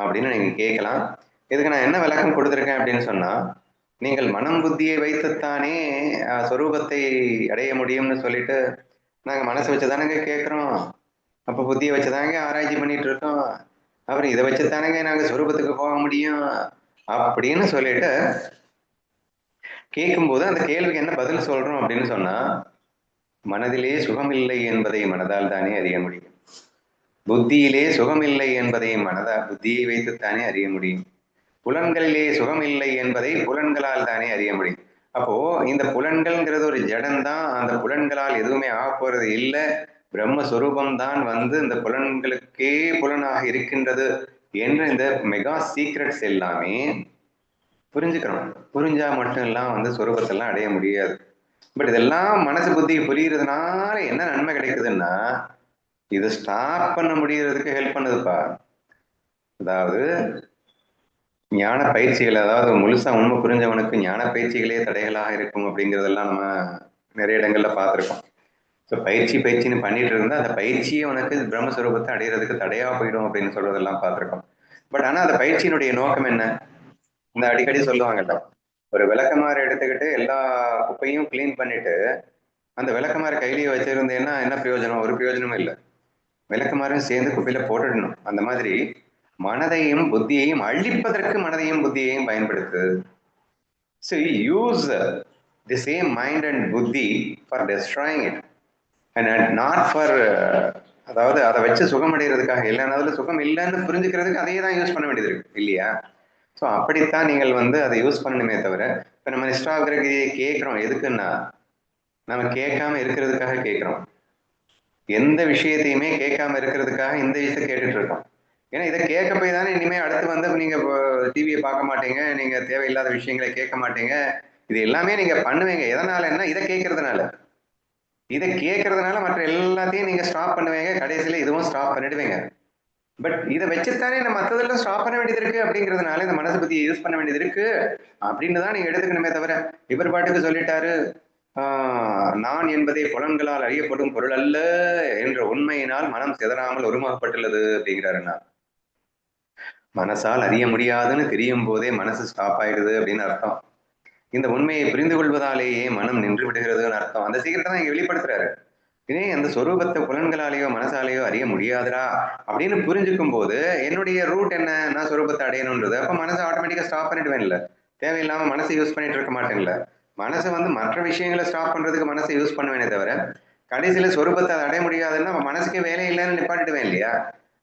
அப்படின்னு நீங்க கேட்கலாம். இதுக்கு நான் என்ன விளக்கம் கொடுத்துருக்கேன் அப்படின்னு சொன்னா, நீங்கள் மனம் புத்தியை வைத்துத்தானே சொரூபத்தை அடைய முடியும்னு சொல்லிட்டு நாங்க மனசை வச்சுதானங்க கேட்கிறோம், அப்ப புத்தியை வச்சுதாங்க ஆராய்ச்சி பண்ணிட்டு இருக்கோம், அப்புறம் இதை வச்சுதானங்க நாங்க சொரூபத்துக்கு போக முடியும் அப்படின்னு சொல்லிட்டு கேட்கும்போது அந்த கேள்விக்கு என்ன பதில் சொல்றோம் அப்படின்னு சொன்னா, மனதிலே சுகமில்லை என்பதை மனதால் தானே அறிய முடியும், புத்தியிலே சுகமில்லை என்பதை புத்தியை வைத்துத்தானே அறிய முடியும், புலன்களிலே சுகமில்லை என்பதை புலன்களால் தானே அறிய முடியும். அப்போ இந்த புலன்கள்ங்கிறது ஒரு ஜடம் தான், அந்த புலன்களால் எதுவுமே ஆக போறது இல்லை, பிரம்மஸ்வரூபம் தான் வந்து இந்த புலன்களுக்கே புலனாக இருக்கின்றது என்ற இந்த மெகா சீக்ரெட்ஸ் எல்லாமே புரிஞ்சுக்கணும். புரிஞ்சா மட்டும் எல்லாம் வந்து சொரூபத்தெல்லாம் அடைய முடியாது. பட் இதெல்லாம் மனசு புத்தி புரியுறதுனால என்ன நன்மை கிடைக்குதுன்னா, இதை ஸ்டாப் பண்ண முடியறதுக்கு ஹெல்ப் பண்ணுதுப்பா. அதாவது ஞான பயிற்சிகள், அதாவது முழுசா உண்மை புரிஞ்சவனுக்கு ஞான பயிற்சிகளே தடைகளாக இருக்கும் அப்படிங்கிறதெல்லாம் நம்ம நிறைய இடங்கள்ல பார்த்துருக்கோம். ஸோ பயிற்சின்னு பண்ணிட்டு இருந்தா அந்த பயிற்சியை உனக்கு பிரம்மஸ்வரூபத்தை அடையிறதுக்கு தடையா போயிடும் அப்படின்னு சொல்றதெல்லாம் பார்த்துருக்கோம். பட் ஆனா அந்த பயிற்சியினுடைய நோக்கம் என்ன? இந்த அடிக்கடி சொல்லுவாங்கல்ல, ஒரு விளக்கமாறு எடுத்துக்கிட்டு எல்லா குப்பையும் கிளீன் பண்ணிட்டு அந்த விளக்கமாறு கையிலேயே வச்சிருந்தேன்னா என்ன பிரயோஜனம்? ஒரு பிரயோஜனமும் இல்லை. விளக்கமாறும் சேர்ந்து குப்பையில போட்டுடணும். அந்த மாதிரி மனதையும் புத்தியையும் அழிப்பதற்கு மனதையும் புத்தியையும் பயன்படுத்து. So you use the same mind and buddhi for destroying it and not for அதாவது அதை வச்சு சுகம் அடைகிறதுக்காக இல்லைன்னா அதுல சுகம் இல்லைன்னு புரிஞ்சுக்கிறதுக்கு அதையே தான் யூஸ் பண்ண வேண்டியது இருக்கு இல்லையா? ஸோ அப்படித்தான் நீங்கள் வந்து அதை யூஸ் பண்ணணுமே தவிர, இப்போ நம்ம நிஷ்டாகிரகிரியை கேட்குறோம் எதுக்குன்னா, நம்ம கேட்காம இருக்கிறதுக்காக கேட்குறோம். எந்த விஷயத்தையுமே கேட்காம இருக்கிறதுக்காக இந்த விஷயத்தை கேட்டுட்டு இருக்கோம். ஏன்னா இதை கேட்க போய் தானே இனிமே அடுத்து வந்து நீங்க டிவியை பார்க்க மாட்டீங்க, நீங்க தேவையில்லாத விஷயங்களை கேட்க மாட்டீங்க, இது எல்லாமே நீங்க பண்ணுவீங்க. எதனாலன்னா இதை கேட்கறதுனால. இதை கேட்கறதுனால மற்ற எல்லாத்தையும் நீங்க ஸ்டாப் பண்ணுவீங்க, கடைசியில இதுவும் ஸ்டாப் பண்ணிடுவீங்க. பட் இதை வச்சுத்தானே நம்ம மற்றதெல்லாம் ஸ்டாப் பண்ண வேண்டியது இருக்கு அப்படிங்கிறதுனால இந்த மனசு பத்தியை யூஸ் பண்ண வேண்டியது இருக்கு அப்படின்னு தான் நீங்க எடுத்துக்கணுமே தவிர, இவர் பாட்டுக்கு சொல்லிட்டாரு நான் என்பதை புலன்களால் அறியப்படும் பொருள் அல்ல என்ற உண்மையினால் மனம் சிதறாமல் உருவாக்கப்பட்டுள்ளது அப்படிங்கிறாருன்னா, மனசால் அறிய முடியாதுன்னு தெரியும் போதே மனசு ஸ்டாப் ஆயிடுது அப்படின்னு அர்த்தம். இந்த உண்மையை புரிந்து கொள்வதாலேயே மனம் நின்று விடுகிறதுன்னு அர்த்தம். அந்த சீக்கிரத்தை தான் இங்க வெளிப்படுத்துறாரு. இதே அந்த சொரூபத்தை புலன்களாலேயோ மனசாலேயோ அறிய முடியாதுரா அப்படின்னு புரிஞ்சுக்கும் போது என்னுடைய ரூட் என்ன? நான் சொரூபத்தை அடையணுன்றது. அப்ப மனசை ஆட்டோமேட்டிக்கா ஸ்டாப் பண்ணிடுவேன். இல்ல தேவையில்லாம மனசை யூஸ் பண்ணிட்டு இருக்க மாட்டேன்ல. மனசை வந்து மற்ற விஷயங்களை ஸ்டாப் பண்றதுக்கு மனசை யூஸ் பண்ணுவேனே தவிர, கடைசியில சொரூபத்தை அடைய முடியாதுன்னா மனசுக்கே வேலை இல்லைன்னு நிப்பாட்டிடுவேன் இல்லையா?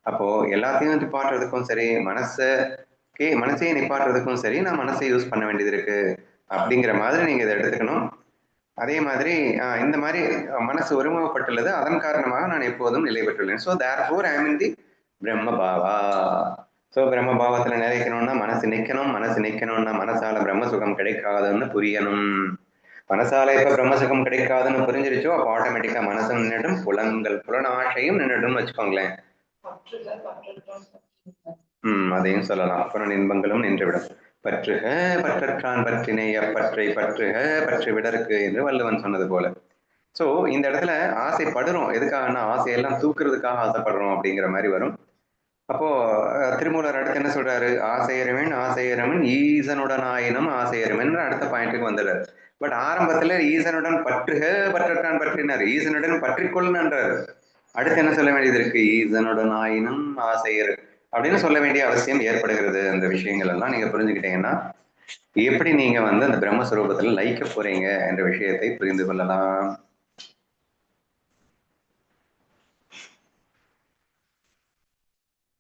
அப்போ எல்லாத்தையும் நிப்பாட்டுறதுக்கும் சரி, மனசையே நிப்பாட்டுறதுக்கும் சரி, நான் மனசை யூஸ் பண்ண வேண்டியது இருக்கு அப்படிங்கிற மாதிரி நீங்க இதை எடுத்துக்கணும். அதே மாதிரி இந்த மாதிரி மனசு ஒருமுகப்பட்டுள்ளது, அதன் காரணமாக நான் எப்போதும் நிலை பெற்றுள்ளேன். ஸோ தேர்ஃபோர் ஐ மீன் தி பிரம்ம பாவா. ஸோ பிரம்ம பாவத்துல நிலைக்கணும்னா மனசு நிற்கணும். மனசு நிற்கணும்னா மனசால பிரம்ம சுகம் கிடைக்காதுன்னு புரியணும். மனசால இப்ப பிரம்ம சுகம் கிடைக்காதுன்னு புரிஞ்சிருச்சோ அப்போ ஆட்டோமேட்டிக்கா மனசு நின்றுடும், புலனாசையும் நின்றுடும் வச்சுக்கோங்களேன். அதையும் சொல்லலாம். புலன் இன்பங்களும் நின்றுவிடும். பற்றுக பற்றற்றான் பற்றினை அப்பற்றை பற்றுக பற்று விடற்கு என்று வள்ளுவன் சொன்னது போல. சோ இந்த இடத்துல ஆசைப்படுறோம். எதுக்காகனா ஆசையெல்லாம் தூக்குறதுக்காக ஆசைப்படுறோம் அப்படிங்கிற மாதிரி வரும். அப்போ திருமூலர் அடுத்து என்ன சொல்றாரு? ஆசையரவன் ஈசனுடன் ஆயினும் ஆசையரவன் அடுத்த பாயிண்ட்டுக்கு வந்துடுறாரு. பட் ஆரம்பத்துல ஈசனுடன் பற்றுக பற்றற்றான் பற்றினார், ஈசனுடன் பற்றிக்கொள்ளுன்றாரு. அடுத்து என்ன சொல்ல வேண்டியது இருக்கு? ஈசனுடன் ஆயினும் ஆசையர் அப்படின்னு சொல்ல வேண்டிய அவசியம் ஏற்படுகிறது. அந்த விஷயங்கள் எல்லாம் நீங்க புரிஞ்சுக்கிட்டீங்கன்னா எப்படி நீங்க வந்து அந்த பிரம்மஸ்வரூபத்துல லயிக்க போறீங்க என்ற விஷயத்தை புரிந்து கொள்ளலாம்.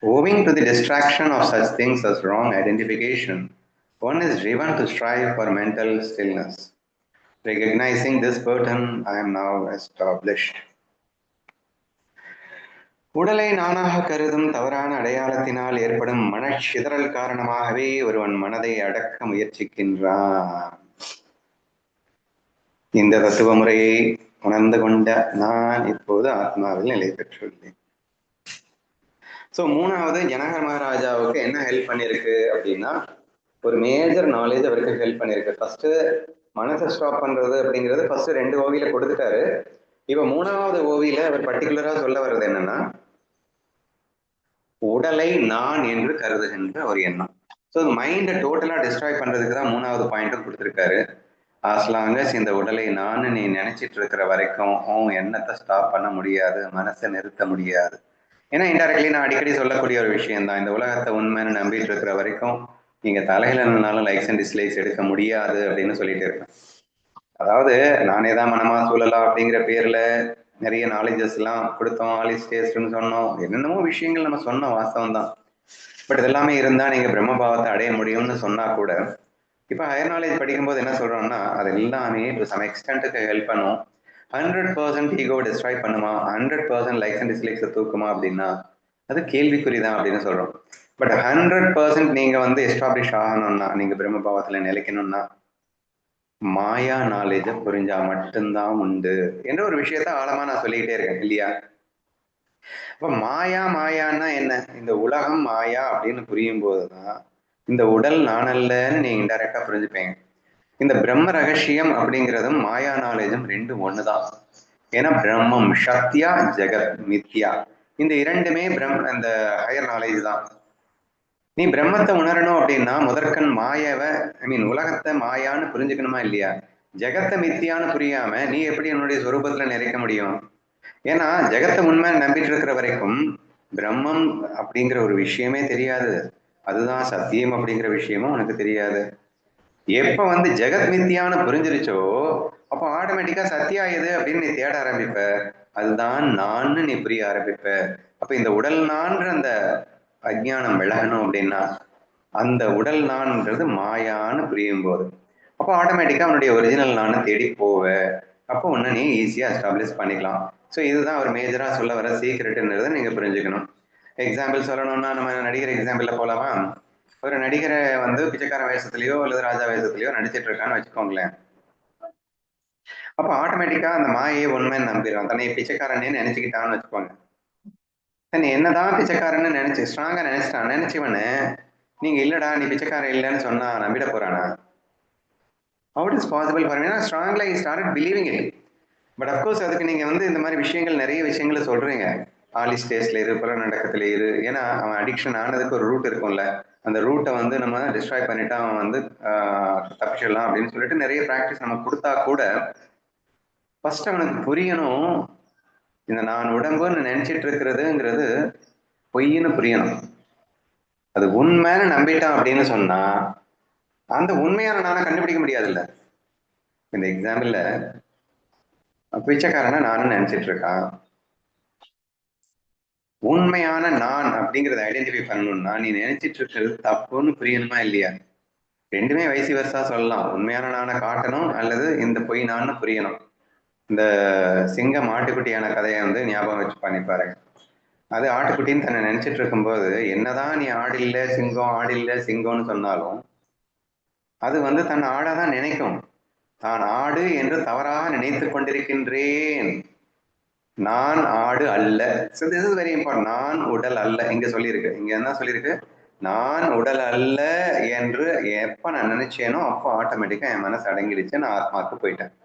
Owing to the distraction of such things as wrong identification, one is driven to strive for mental stillness. Recognizing this burden, I am now established. உடலை நானாக கருதும் தவறான அடையாளத்தினால் ஏற்படும் மனச்சிதறல் காரணமாகவே ஒருவன் மனதை அடக்க முயற்சிக்கின்றான். இந்த தத்துவ முறையை உணர்ந்து கொண்ட நான் இப்போது ஆத்மாவில் நிலை பெற்றுள்ளேன். ஸோ மூணாவது ஜனகர் மகாராஜாவுக்கு என்ன ஹெல்ப் பண்ணியிருக்கு அப்படின்னா, ஒரு மேஜர் நாலேஜ் அவருக்கு ஹெல்ப் பண்ணியிருக்கு. ஃபர்ஸ்ட் மனசை ஸ்டாப் பண்றது அப்படிங்கிறது ஃபர்ஸ்ட் 2 ஓவியில கொடுத்துட்டாரு. இப்ப 3வது ஓவியில அவர் பர்டிகுலரா சொல்ல வர்றது என்னன்னா, உடலை நான் என்று கருதுகின்ற ஒரு எண்ணம். ஸோ மைண்டை டோட்டலா டிஸ்ட்ராய் பண்றதுக்கு தான் 3வது பாயிண்ட்டும் கொடுத்துருக்காரு. ஆஸ்லாங்கஸ் இந்த உடலை நான் நீ நினைச்சிட்டு இருக்கிற வரைக்கும் எண்ணத்தை ஸ்டாப் பண்ண முடியாது, மனசை நிறுத்த முடியாது. ஏன்னா இன்டைரக்ட்லி நான் அடிக்கடி சொல்லக்கூடிய ஒரு விஷயம் தான், இந்த உலகத்தை உண்மைன்னு நம்பிட்டு இருக்கிற வரைக்கும் நீங்க தலையில நின்னாலும் லைக்ஸ் அண்ட் டிஸ்லைக்ஸ் எடுக்க முடியாது அப்படின்னு சொல்லிட்டு இருக்கேன். அதாவது நானே தான் மனமா சூழலாம் அப்படிங்கிற பேர்ல நிறைய நாலேஜஸ் எல்லாம் கொடுத்தோம், ஆலிஸ் டேஸ்ட்னு சொன்னோம், என்னென்னமோ விஷயங்கள் நம்ம சொன்னோம், வாஸ்தவம் தான். பட் இதெல்லாமே இருந்தா நீங்க பிரம்மபாவத்தை அடைய முடியும்னு சொன்னா கூட, இப்ப ஹையர் நாலேஜ் படிக்கும்போது என்ன சொல்றோம்னா அது எல்லாமே டு சம் எக்ஸ்டென்ட்டுக்கு ஹெல்ப் பண்ணும். 100% ஈகோவை டிஸ்ட்ராய் பண்ணுமா, 100% லைக்ஸ் அண்ட் டிஸ்லைக்ஸை தூக்குமா அப்படின்னா அது கேள்விக்குறிதான் அப்படின்னு சொல்றோம். பட் 100% நீங்க வந்து எஸ்டாப்ளிஷ் ஆகணும்னா, நீங்க பிரம்ம பாவத்துல நிலைக்கணும்னா மாயா நாலேஜை புரிஞ்சா மட்டும்தான் உண்டு என்ற ஒரு விஷயத்த ஆழமா நான் சொல்லிக்கிட்டே இருக்கேன் இல்லையா. அப்ப மாயா மாயான்னா என்ன, இந்த உலகம் மாயா அப்படின்னு புரியும் போதுதான் இந்த உடல் நானல்லன்னு நீங்க இன்டைரக்டா புரிஞ்சுப்பீங்க. இந்த பிரம்ம ரகசியம் அப்படிங்கிறதும் மாயா நாலேஜும் ரெண்டும் ஒண்ணுதான். ஏன்னா பிரம்மம் சத்யா, ஜெகத் மித்யா, இந்த இரண்டுமே இந்த ஹையர் நாலேஜ் தான். நீ பிரம்மத்தை உணரணும் அப்படின்னா முதற்கண் மாயாவை உலகத்தை மாயான்னு புரிஞ்சுக்கணுமா இல்லையா. ஜெகத்தை மித்தியான்னு புரியாம நீ எப்படி என்னுடைய சொரூபத்துல நிறைக்க முடியும். ஏன்னா ஜெகத்தை உண்மை நம்பிட்டு இருக்கிற வரைக்கும் பிரம்மம் அப்படிங்கிற ஒரு விஷயமே தெரியாது, அதுதான் சத்தியம் அப்படிங்கிற விஷயமும் உனக்கு தெரியாது. எப்ப வந்து ஜெகத் மித்தியான்னு புரிஞ்சிருச்சோ அப்போ ஆட்டோமேட்டிக்கா சத்தியா எது அப்படின்னு நீ தேட ஆரம்பிப்ப, அதுதான் நான்னு நீ புரிய ஆரம்பிப்ப. அப்ப இந்த உடல் நான்ற அந்த அஜ்ஞானம் விலகணும் அப்படின்னா அந்த உடல் நான்ன்றது மாயான்னு புரியும் போது அப்போ ஆட்டோமேட்டிக்கா அவனுடைய ஒரிஜினல் நானை தேடி போவ. அப்போ ஒன்னு நீ ஈஸியா எஸ்டாப்ளிஷ் பண்ணிக்கலாம். ஸோ இதுதான் ஒரு மேஜரா சொல்ல வர சீக்ரெட்ன்றதை நீங்க புரிஞ்சுக்கணும். எக்ஸாம்பிள் சொல்லணும்னா நம்ம நடிகர் எக்ஸாம்பிள்ல போலாமா. ஒரு நடிகரை வந்து பிச்சைக்கார வேஷத்துலயோ அல்லது ராஜா வேஷத்துலயோ நடிச்சிட்டு இருக்கான்னு வச்சுக்கோங்களேன். அப்ப ஆட்டோமேட்டிக்கா அந்த மாயை உண்மைன்னு நம்பிடுறான், தன்னை பிச்சைக்காரனே நினைச்சுக்கிட்டான்னு வச்சுக்கோங்க. தன்னை என்னதான் பிச்சைக்காரன்னு நினைச்சு ஸ்ட்ராங்கா நினைச்சவனு நீங்க இல்லடா நீ பிச்சைக்காரன் இல்லைன்னு சொன்னா நம்பிட போறானா. How it is possible for me? Strongly I started believing it. But of course அதுக்கு நீங்க வந்து இந்த மாதிரி விஷயங்கள் நிறைய விஷயங்களை சொல்றீங்க. ஆலி ஸ்டேஜ்ல இரு, புற நடக்கத்துல இரு. ஏன்னா அவன் அடிக்ஷன் ஆனதுக்கு ஒரு ரூட் இருக்கும்ல, அந்த ரூட்டை வந்து நம்ம டிஸ்ட்ராய் பண்ணிட்டு அவன் வந்து தப்பிச்சிடலாம் அப்படின்னு சொல்லிட்டு நிறைய ப்ராக்டிஸ் நம்ம கொடுத்தா கூட ஃபர்ஸ்ட் அவனுக்கு புரியணும், இந்த நான் உடம்புன்னு நினைச்சிட்டு இருக்கிறதுங்கிறது பொய்ன்னு புரியணும். அது உண்மைன்னு நம்பிட்டான் அப்படின்னு சொன்னா அந்த உண்மையான நானை கண்டுபிடிக்க முடியாதுல்ல. இந்த எக்ஸாம்பிள்ல பிச்சைக்காரனை நானும் நினைச்சிட்டு இருக்கான். உண்மையான நான் அப்படிங்கறத ஐடென்டிஃபை பண்ணணும்னா நீ நினைச்சிட்டு இருக்கிறது தப்புன்னு புரியணுமா இல்லையா. ரெண்டுமே வயசு வருஷா சொல்லலாம். உண்மையான நானை காட்டணும் அல்லது இந்த பொய் நான்னு புரியணும். இந்த சிங்கம் ஆட்டுக்குட்டியான கதையை வந்து ஞாபகம் வச்சு பண்ணி பாருங்க. அது ஆட்டுக்குட்டின்னு தன்னை நினைச்சிட்டு இருக்கும்போது என்னதான் நீ ஆடில்ல சிங்கம் ஆடில்ல சிங்கம்னு சொன்னாலும் அது வந்து தன் ஆடாதான் நினைக்கும். தான் ஆடு என்று தவறாக நினைத்து கொண்டிருக்கின்றேன், நான் ஆடு அல்ல. So this is very important. நான் உடல் அல்ல இங்க சொல்லியிருக்கு. இங்க என்ன சொல்லியிருக்கு, நான் உடல் அல்ல என்று எப்ப நான் நினைச்சேனோ அப்போ ஆட்டோமேட்டிக்கா என் மனசு அடங்கிடுச்சு, நான் ஆத்மாக்கு போயிட்டேன்.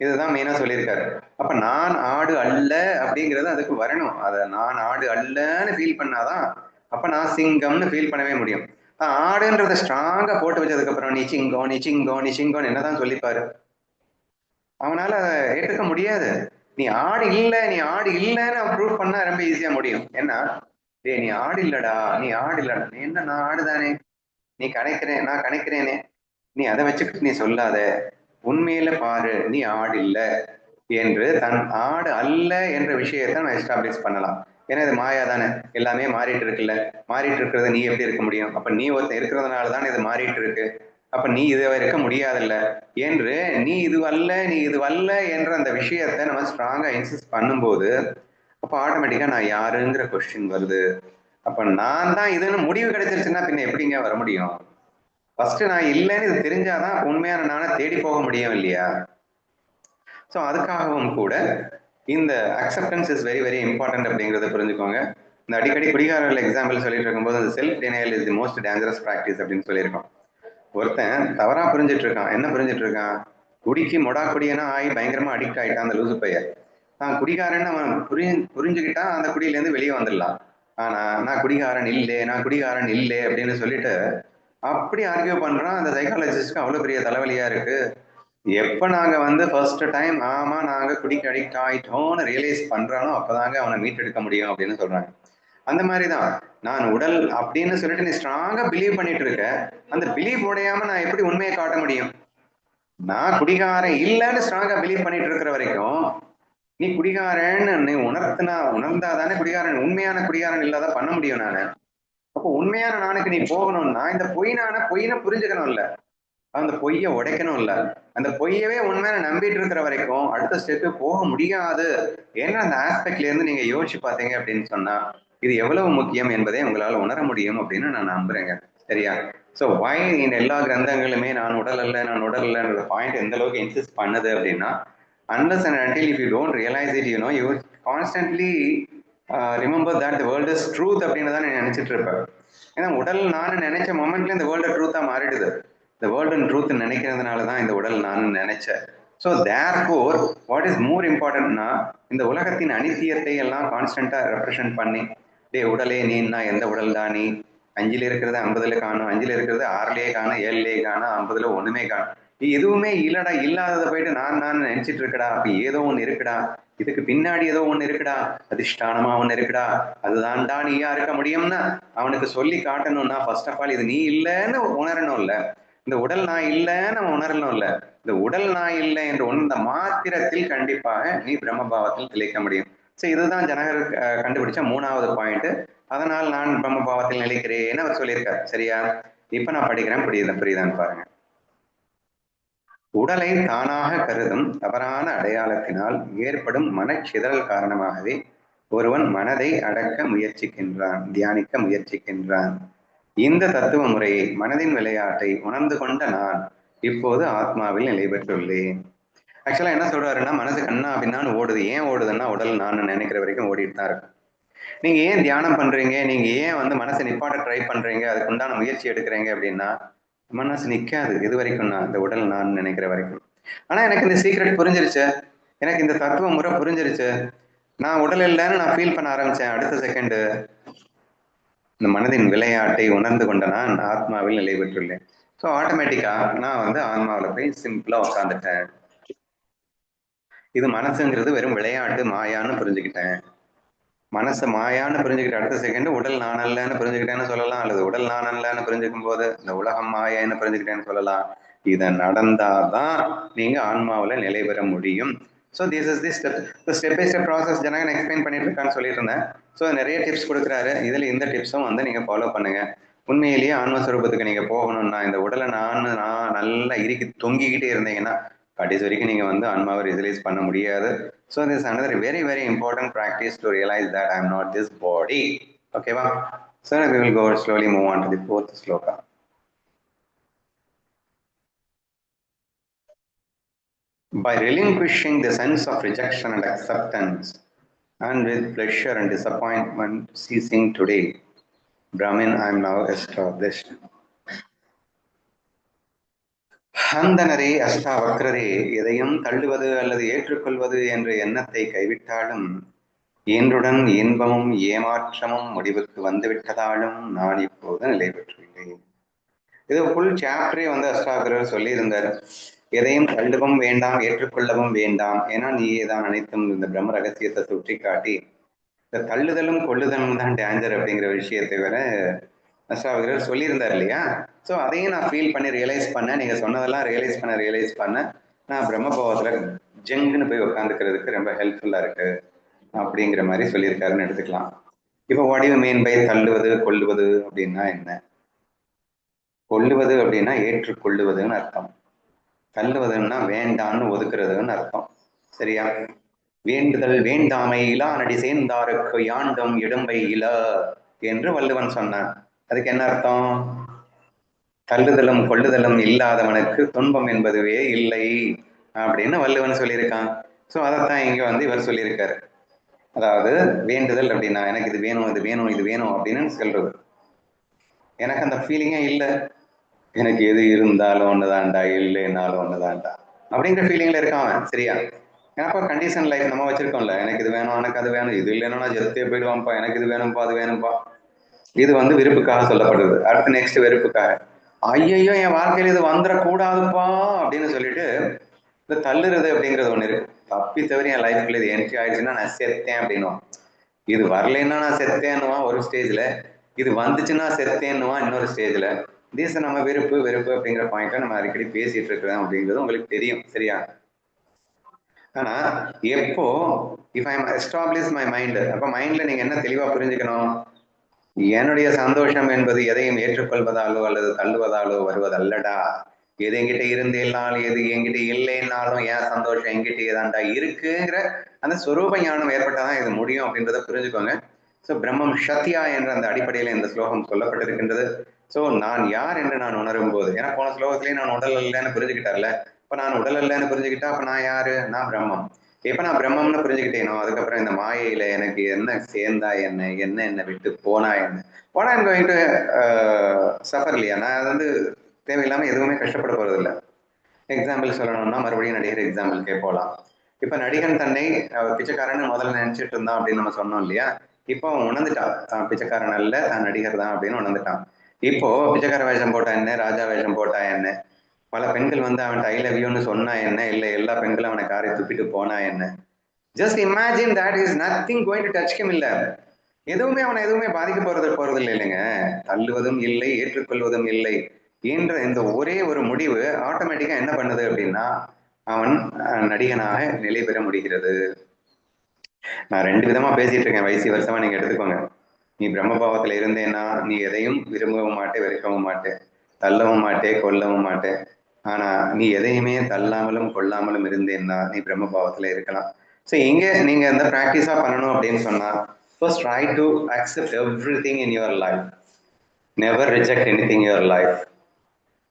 இதுதான் மெயினா சொல்லியிருக்காரு. அப்ப நான் ஆடு அல்ல அப்படிங்கிறது அதுக்கு வரணும். அதை நான் ஆடு அல்லன்னு ஃபீல் பண்ணாதான் அப்ப நான் சிங்கம்னு ஃபீல் பண்ணவே முடியும். ஆடுன்றத ஸ்ட்ராங்கா போட்டு வச்சதுக்கு அப்புறம் நீ சிங்கம் நீ சிங்கம் நீ சிங்கம்னு என்னதான் சொல்லிப்பாரு, அவனால ஏற்றுக்க முடியாது. நீ ஆடு இல்ல நீ ஆடு இல்லன்னு அவன் ப்ரூவ் பண்ணா ரொம்ப ஈஸியா முடியும். ஏன்னா நீ ஆடு இல்லடா நீ ஆடு இல்லடா, நீ என்ன நான் ஆடுதானே, நீ கணக்கிறேன் நான் கணக்கிறேனே, நீ அதை வச்சுக்கிட்டு நீ சொல்லாத, உண்மையில பாரு நீ ஆடு இல்ல என்று தன் ஆடு அல்ல என்ற விஷயத்தை நம்ம எஸ்டாப்ளிஷ் பண்ணலாம். ஏன்னா இது மாயா தானே, எல்லாமே மாறிட்டு இருக்குல்ல, மாறிட்டு இருக்கிறத நீ எப்படி இருக்க முடியும், அப்ப நீ ஒருத்தன் இருக்கிறதுனால தானே இது மாறிட்டு இருக்கு, அப்ப நீ இதை இருக்க முடியாதுல்ல என்று நீ இது அல்ல நீ இது அல்ல என்ற அந்த விஷயத்தை நம்ம ஸ்ட்ராங்கா இன்சிஸ்ட் பண்ணும்போது அப்ப ஆட்டோமேட்டிக்கா நான் யாருங்கிற கொஸ்டின் வருது. அப்ப நான் தான் இதுன்னு முடிவு கிடைச்சிருச்சுன்னா பின்ன எப்படிங்க வர முடியும். ஃபர்ஸ்ட் நான் இல்லைன்னு இது தெரிஞ்சாதான் உண்மையான நானை தேடி போக முடியும் இல்லையா. ஸோ அதுக்காகவும் கூட இந்த acceptance is very very important அப்படிங்கிறத புரிஞ்சுக்கோங்க. இந்த அடிக்கடி குடிகாரர்கள் எக்ஸாம்பிள் சொல்லிட்டு இருக்கும்போது அந்த self denial is the most dangerous practice அப்படின்னு சொல்லியிருக்கோம். ஒருத்தன் தவறா புரிஞ்சிட்டு இருக்கான். என்ன புரிஞ்சிட்டு இருக்கான், குடிக்கு மொடா குடியனா ஆகி பயங்கரமா அடிக்ட் ஆயிட்டான் அந்த லூசு பையன். நான் குடிகாரன் அவன் புரிஞ்சுக்கிட்டா அந்த குடியிலேருந்து வெளியே வந்துடலாம். ஆனா நான் குடிகாரன் இல்லை நான் குடிகாரன் இல்லை அப்படின்னு சொல்லிட்டு அப்படி ஆர்கியூ பண்றான். அந்த சைக்காலஜிஸ்ட்க்கு அவ்வளவு பெரிய தலைவலியா இருக்கு. எப்ப நாங்க வந்து ஃபர்ஸ்ட் டைம் ஆமா நாங்க குடிக்க அடிக்ட் ஆயிட்டோம்னு ரியலைஸ் பண்றானோ அப்பதாங்க அவனை மீட்டெடுக்க முடியும் அப்படின்னு சொல்றாங்க. அந்த மாதிரிதான் நான் உடல் அப்படின்னு சொல்லிட்டு நீ ஸ்ட்ராங்கா பிலீவ் பண்ணிட்டு இருக்க, அந்த பிலீவ் உடையாம நான் எப்படி உண்மையை காட்ட முடியும். நான் குடிகாரன் இல்லைன்னு ஸ்ட்ராங்கா பிலீவ் பண்ணிட்டு இருக்கிற வரைக்கும் நீ குடிகாரன்னு நீ உணர்ந்தாதானே குடிகாரன், உண்மையான குடிகாரன் இல்லாத பண்ண முடியும் நானு. அப்போ உண்மையான நானுக்கு நீ போகணும்னா இந்த பொய்னான பொய்னு புரிஞ்சுக்கணும்ல. அந்த பொய்யை உடைக்கணும் இல்ல, அந்த பொய்யவே உண்மையான நம்பிட்டு இருக்கிற வரைக்கும் அடுத்த ஸ்டெப்பு போக முடியாது. ஏன்னா அந்த ஆஸ்பெக்ட்ல இருந்து நீங்க யோசிச்சு பார்த்தீங்க அப்படின்னு சொன்னா இது எவ்வளவு முக்கியம் என்பதை உங்களால் உணர முடியும் அப்படின்னு நான் நம்புறேங்க. சரியா? ஸோ வை இந்த எல்லா கிரந்தங்களுமே நான் உடல் அல்ல நான் உடல் இல்லைன்ற பாயிண்ட் எந்த அளவுக்கு இன்சிஸ்ட் பண்ணுது அப்படின்னா, unless and until if you don't realize it, you constantly remember that the world is truth அப்படின்னு தான் நீ நினைச்சிட்டு இருப்பேன். ஏன்னா உடல் நான் நினைச்ச மொமெண்ட்ல இந்த வேர்ல்டு ட்ரூத்தா மாறிடுது. இந்த வேர்ல்டு அண்ட் ட்ரூத் நினைக்கிறதுனால தான் இந்த உடல் நான் நினைச்சேன். So therefore what is more இம்பார்ட்டன்ட்னா, இந்த உலகத்தின் அனித்தியத்தை எல்லாம் கான்ஸ்டன்டா ரெப்ரசென்ட் பண்ணி, டே உடலே நீன்னா எந்த உடல் தான் நீ, 5ல் இருக்கிறது 50ல காணும், 5ல் இருக்கிறது 6லயே காணும், 7லயே காணும், 50ல ஒண்ணுமே காணும், எதுவுமே இல்லடா, இல்லாததை போயிட்டு நான் நினைச்சிட்டு இருக்கடா, அப்ப ஏதோ ஒண்ணு இருக்குடா, இதுக்கு பின்னாடி ஏதோ ஒண்ணு இருக்குடா, அதிஷ்டானமா ஒண்ணு இருக்குடா, அதுதான்டா நீயா இருக்க முடியும்னா அவனுக்கு சொல்லி காட்டணும்னா ஃபர்ஸ்ட் ஆஃப் ஆல் இது நீ இல்லைன்னு உணரணும் இல்ல, இந்த உடல் நான் இல்லைன்னு அவன் உணரணும் இல்ல, இந்த உடல் நான் இல்லை என்று உணர்ந்த மாத்திரத்தில் கண்டிப்பாக நீ பிரம்மபாவத்தில் திளைக்க முடியும். ஸோ இதுதான் ஜனகர் கண்டுபிடிச்ச 3வது பாயிண்ட். அதனால் நான் பிரம்மபாவத்தில் நிலைக்கிறேன்னு அவர் சொல்லியிருக்காரு. சரியா? இப்ப நான் படிக்கிறேன், புரியுதான்னு பாருங்க. உடலை தானாக கருதும் தவறான அடையாளத்தினால் ஏற்படும் மனச்சிதறல் காரணமாகவே ஒருவன் மனதை அடக்க முயற்சிக்கின்றான், தியானிக்க முயற்சிக்கின்றான். இந்த தத்துவ முறையை, மனதின் விளையாட்டை உணர்ந்து கொண்ட நான் இப்போது ஆத்மாவில் நிலை பெற்றுள்ளேன். ஆக்சுவலா என்ன சொல்றாருன்னா, மனசு கண்ணா அப்படின்னான்னு ஓடுது. ஏன் ஓடுதுன்னா உடல் நான் நினைக்கிற வரைக்கும் ஓடிட்டு தான் இருக்கும். நீங்க ஏன் தியானம் பண்றீங்க, நீங்க ஏன் மனசை நிப்பாட்ட ட்ரை பண்றீங்க, அதுக்கு உண்டான முயற்சி எடுக்கிறீங்க அப்படின்னா மனசு நிக்காது எது வரைக்கும்னா இந்த உடல் நான் நினைக்கிற வரைக்கும். ஆனா எனக்கு இந்த சீக்ரெட் புரிஞ்சிருச்சு, எனக்கு இந்த தத்துவ முறை புரிஞ்சிருச்சு, நான் உடல் இல்லைன்னு நான் ஃபீல் பண்ண ஆரம்பிச்சேன். அடுத்த செகண்ட் இந்த மனதின் விளையாட்டை உணர்ந்து கொண்ட நான் ஆத்மாவில் நிலை பெற்றுள்ளேன். ஸோ ஆட்டோமேட்டிக்கா நான் ஆன்மாவில் போய் சிம்பிளா உட்காந்துட்டேன். இது மனசுங்கிறது வெறும் விளையாட்டு, மாயான்னு புரிஞ்சுக்கிட்டேன். மனசு மாயான்னு புரிஞ்சுக்கிட்ட அடுத்த செகண்ட் உடல் நான் அல்லன்னு புரிஞ்சுக்கிட்டேன்னு சொல்லலாம், அல்லது உடல் நான் அல்லன்னு புரிஞ்சுக்கும் போது இந்த உலகம் மாயான்னு புரிஞ்சுக்கிட்டேன்னு சொல்லலாம். இதை நடந்தாதான் நீங்க ஆன்மாவில நிலை பெற முடியும். So this is the step. Step by step process Janakan explain பண்ணிட்டு இருக்கான்னு சொல்லிட்டு இருந்தேன். ஸோ நிறைய டிப்ஸ் கொடுக்குறாரு. இதுல இந்த டிப்ஸும் நீங்க ஃபாலோ பண்ணுங்க. உண்மையிலேயே ஆன்மஸ்வரூபத்துக்கு நீங்க போகணும்னா இந்த உடலை நான் நல்லா இறுக்கி தொங்கிக்கிட்டே இருந்தீங்கன்னா கடைசி வரைக்கும் நீங்க ஆன்மாவை ரிசலைஸ் பண்ண முடியாது. So this is another very very important practice to realize that I am not this body. Okay, va? So we will go slowly move on to the 4th sloka. By relinquishing the sense of rejection and acceptance, and with pleasure and disappointment ceasing today, Brahmin, I am now established. அந்தனரே அஷ்டாவக்ரரே, எதையும் தள்ளுவது அல்லது ஏற்றுக்கொள்வது என்ற எண்ணத்தை கைவிட்டாலும் இன்றுடன் இன்பமும் ஏமாற்றமும் முடிவுக்கு வந்துவிட்டதாலும் நான் இப்போது நிலை பெற்றுள்ளேன். இது ஃபுல் சாப்டரே அஷ்டாவக்ரர் சொல்லி இருந்தார். எதையும் தள்ளுவும் வேண்டாம், ஏற்றுக்கொள்ளவும் வேண்டாம், ஏன்னா நீயே தான் அனைத்தும் இந்த பிரம்ம ரகசியத்தை சுற்றி காட்டி இந்த தள்ளுதலும் கொள்ளுதலும் தான் டேஞ்சர் அப்படிங்கிற விஷயத்தை வேற அஷ்டாவக்ரர் சொல்லியிருந்தார் இல்லையா? ஸோ அதையும் நான் ஃபீல் பண்ணி ரியலைஸ் பண்ணேன். நீங்க சொன்னதெல்லாம் ரியலைஸ் பண்ண நான் பிரம்மபாவத்துல ஜங்குன்னு போய் உட்காந்துக்கிறதுக்கு ரொம்ப ஹெல்ப்ஃபுல்லா இருக்கு அப்படிங்கிற மாதிரி சொல்லியிருக்காருன்னு எடுத்துக்கலாம். இப்போ வாட் யூ மீன் பை தள்ளுவது கொள்ளுவது அப்படின்னா என்ன? கொள்ளுவது அப்படின்னா ஏற்றுக்கொள்ளுவதுன்னு அர்த்தம், தள்ளுவதுன்னா வேண்டான்னு ஒதுக்குறதுன்னு அர்த்தம். சரியா? வேண்டுதல் வேண்டாமை இலா நடி சேர்ந்தாருக்கு யாண்டும் இடும்பை இல என்று வள்ளுவன் சொன்னான். அதுக்கு என்ன அர்த்தம்? தள்ளுதலும் கொள்ளுதலும் இல்லாதவனுக்கு துன்பம் என்பதுவே இல்லை அப்படின்னு வள்ளுவன் சொல்லியிருக்கான். ஸோ அதைத்தான் இங்க இவர் சொல்லியிருக்காரு. அதாவது வேண்டுதல் அப்படின்னா எனக்கு இது வேணும் இது வேணும் இது வேணும் அப்படின்னு சொல்றது. எனக்கு அந்த ஃபீலிங்கே இல்லை, எனக்கு எது இருந்தாலும் ஒண்ணுதான்டா இல்லைன்னாலும் ஒண்ணுதான்டா அப்படிங்கிற ஃபீலிங்ல இருக்கான். சரியா? ஏன்னா கண்டிஷன் லைஃப் நம்ம வச்சிருக்கோம்ல, எனக்கு இது வேணும் எனக்கு அது வேணும், இது இல்லைன்னா நான் ஜெத்தே போயிடுவான்ப்பா, எனக்கு இது வேணும்ப்பா அது வேணும்ப்பா. இது விருப்புக்காக சொல்லப்படுது. அடுத்து நெக்ஸ்ட் வெறுப்புக்காக, ஐயையோ என் வாழ்க்கையில இது வந்துடக்கூடாதுப்பா அப்படின்னு சொல்லிட்டு இந்த தள்ளுறது அப்படிங்கிறது ஒண்ணு இருக்கு. தப்பி தவிர என் லைஃப்ல இது என்ட்ரி ஆயிடுச்சுன்னா நான் செத்தேன் அப்படின்னுவான். இது வரலைன்னா நான் செத்தேன்னுவான் ஒரு ஸ்டேஜ்ல, இது வந்துச்சுன்னா செத்தேன்னுவான் இன்னொரு ஸ்டேஜ்ல. தீச நம்ம வெறுப்பு அப்படிங்கிற பாயிண்ட்ல நம்ம அடிக்கடி பேசிட்டு இருக்கிறோம் அப்படிங்கிறது உங்களுக்கு தெரியும். சரியா? ஆனா எப்போ if I establish my mind, அப்ப மைண்ட்ல நீங்க என்ன தெளிவா புரிஞ்சுக்கணும், என்னுடைய சந்தோஷம் என்பது எதையும் ஏற்றுக்கொள்வதாலோ அல்லது தள்ளுவதாலோ வருவதல்லடா, எது என்கிட்ட இருந்தேனாலும் எது என்கிட்ட இல்லைன்னாலும் ஏன் சந்தோஷம் என்கிட்ட ஏதாண்டா இருக்குங்கிற அந்த சொரூப ஞானம் ஏற்பட்டாதான் இது முடியும் அப்படின்றத புரிஞ்சுக்கோங்க. ஸோ பிரம்மம் சத்யா என்ற அந்த அடிப்படையில இந்த ஸ்லோகம் சொல்லப்பட்டிருக்கின்றது. ஸோ நான் யார் என்று நான் உணரும் போது, ஏன்னா போன ஸ்லோகத்திலேயே நான் உடல் அல்லன்னு புரிஞ்சுக்கிட்டார்ல, இப்ப நான் உடல் அல்லன்னு புரிஞ்சுக்கிட்டா அப்ப நான் யாரு? நான் பிரம்மம். எப்ப நான் பிரம்மம்னு புரிஞ்சுக்கிட்டேனோ அதுக்கப்புறம் இந்த மாயையில எனக்கு என்ன சேர்ந்தா என்ன, என்ன என்னை விட்டு போனா என்ன, what I'm going to suffer இல்லையா? நான் அது வந்து தேவையில்லாம எதுவுமே கஷ்டப்பட போறது இல்லை. எக்ஸாம்பிள் சொல்லணும்னா மறுபடியும் நடிகர் எக்ஸாம்பிள்கே போகலாம். இப்ப நடிகன் தன்னை பிச்சைக்காரன்னு முதல்ல நினைச்சிட்டு இருந்தான் அப்படின்னு நம்ம சொன்னோம் இல்லையா? இப்போ அவன் உணர்ந்துட்டான் தான் பிச்சைக்காரன் அல்ல, தான் நடிகர் தான் அப்படின்னு உணர்ந்துட்டான். இப்போ பிச்சைக்கார வேஷம் போட்டா என்ன, ராஜா வேஷம் போட்டா என்ன, பல பெண்கள் வந்து அவன் ஐ லவ் யூன்னு சொன்னா என்ன, இல்ல எல்லா பெண்களும் அவனை காரை துப்பிட்டு போனா என்ன, just imagine that is nothing going to touch him. இல்ல எதுவுமே அவனை எதுவுமே பாதிக்க போறது இல்லைங்க. தள்ளுவதும் இல்லை, ஏற்றுக்கொள்வதும் இல்லை என்ற இந்த ஒரே ஒரு முடிவு ஆட்டோமேட்டிக்கா என்ன பண்ணுது அப்படின்னா அவன் நடிகனாக நிலை பெற முடிகிறது. நான் ரெண்டு விதமா பேசிட்டு இருக்கேன், வயசு வருஷமா நீங்க எடுத்துக்கோங்க. நீ பிரம்மபாவத்துல இருந்தேன்னா நீ எதையும் விரும்பவும் மாட்டே, வெறுக்கவும் மாட்டே, தள்ளவும் மாட்டே, கொல்லவும் மாட்டே. ஆனா நீ எதையுமே தள்ளாமலும் கொல்லாமலும் இருந்தேன்னா நீ பிரம்மபாவத்துல இருக்கலாம். ஸோ இங்க நீங்க இந்த ப்ராக்டிஸா பண்ணணும் அப்படின்னு சொன்னா, first try to accept everything in your life, never reject anything your life,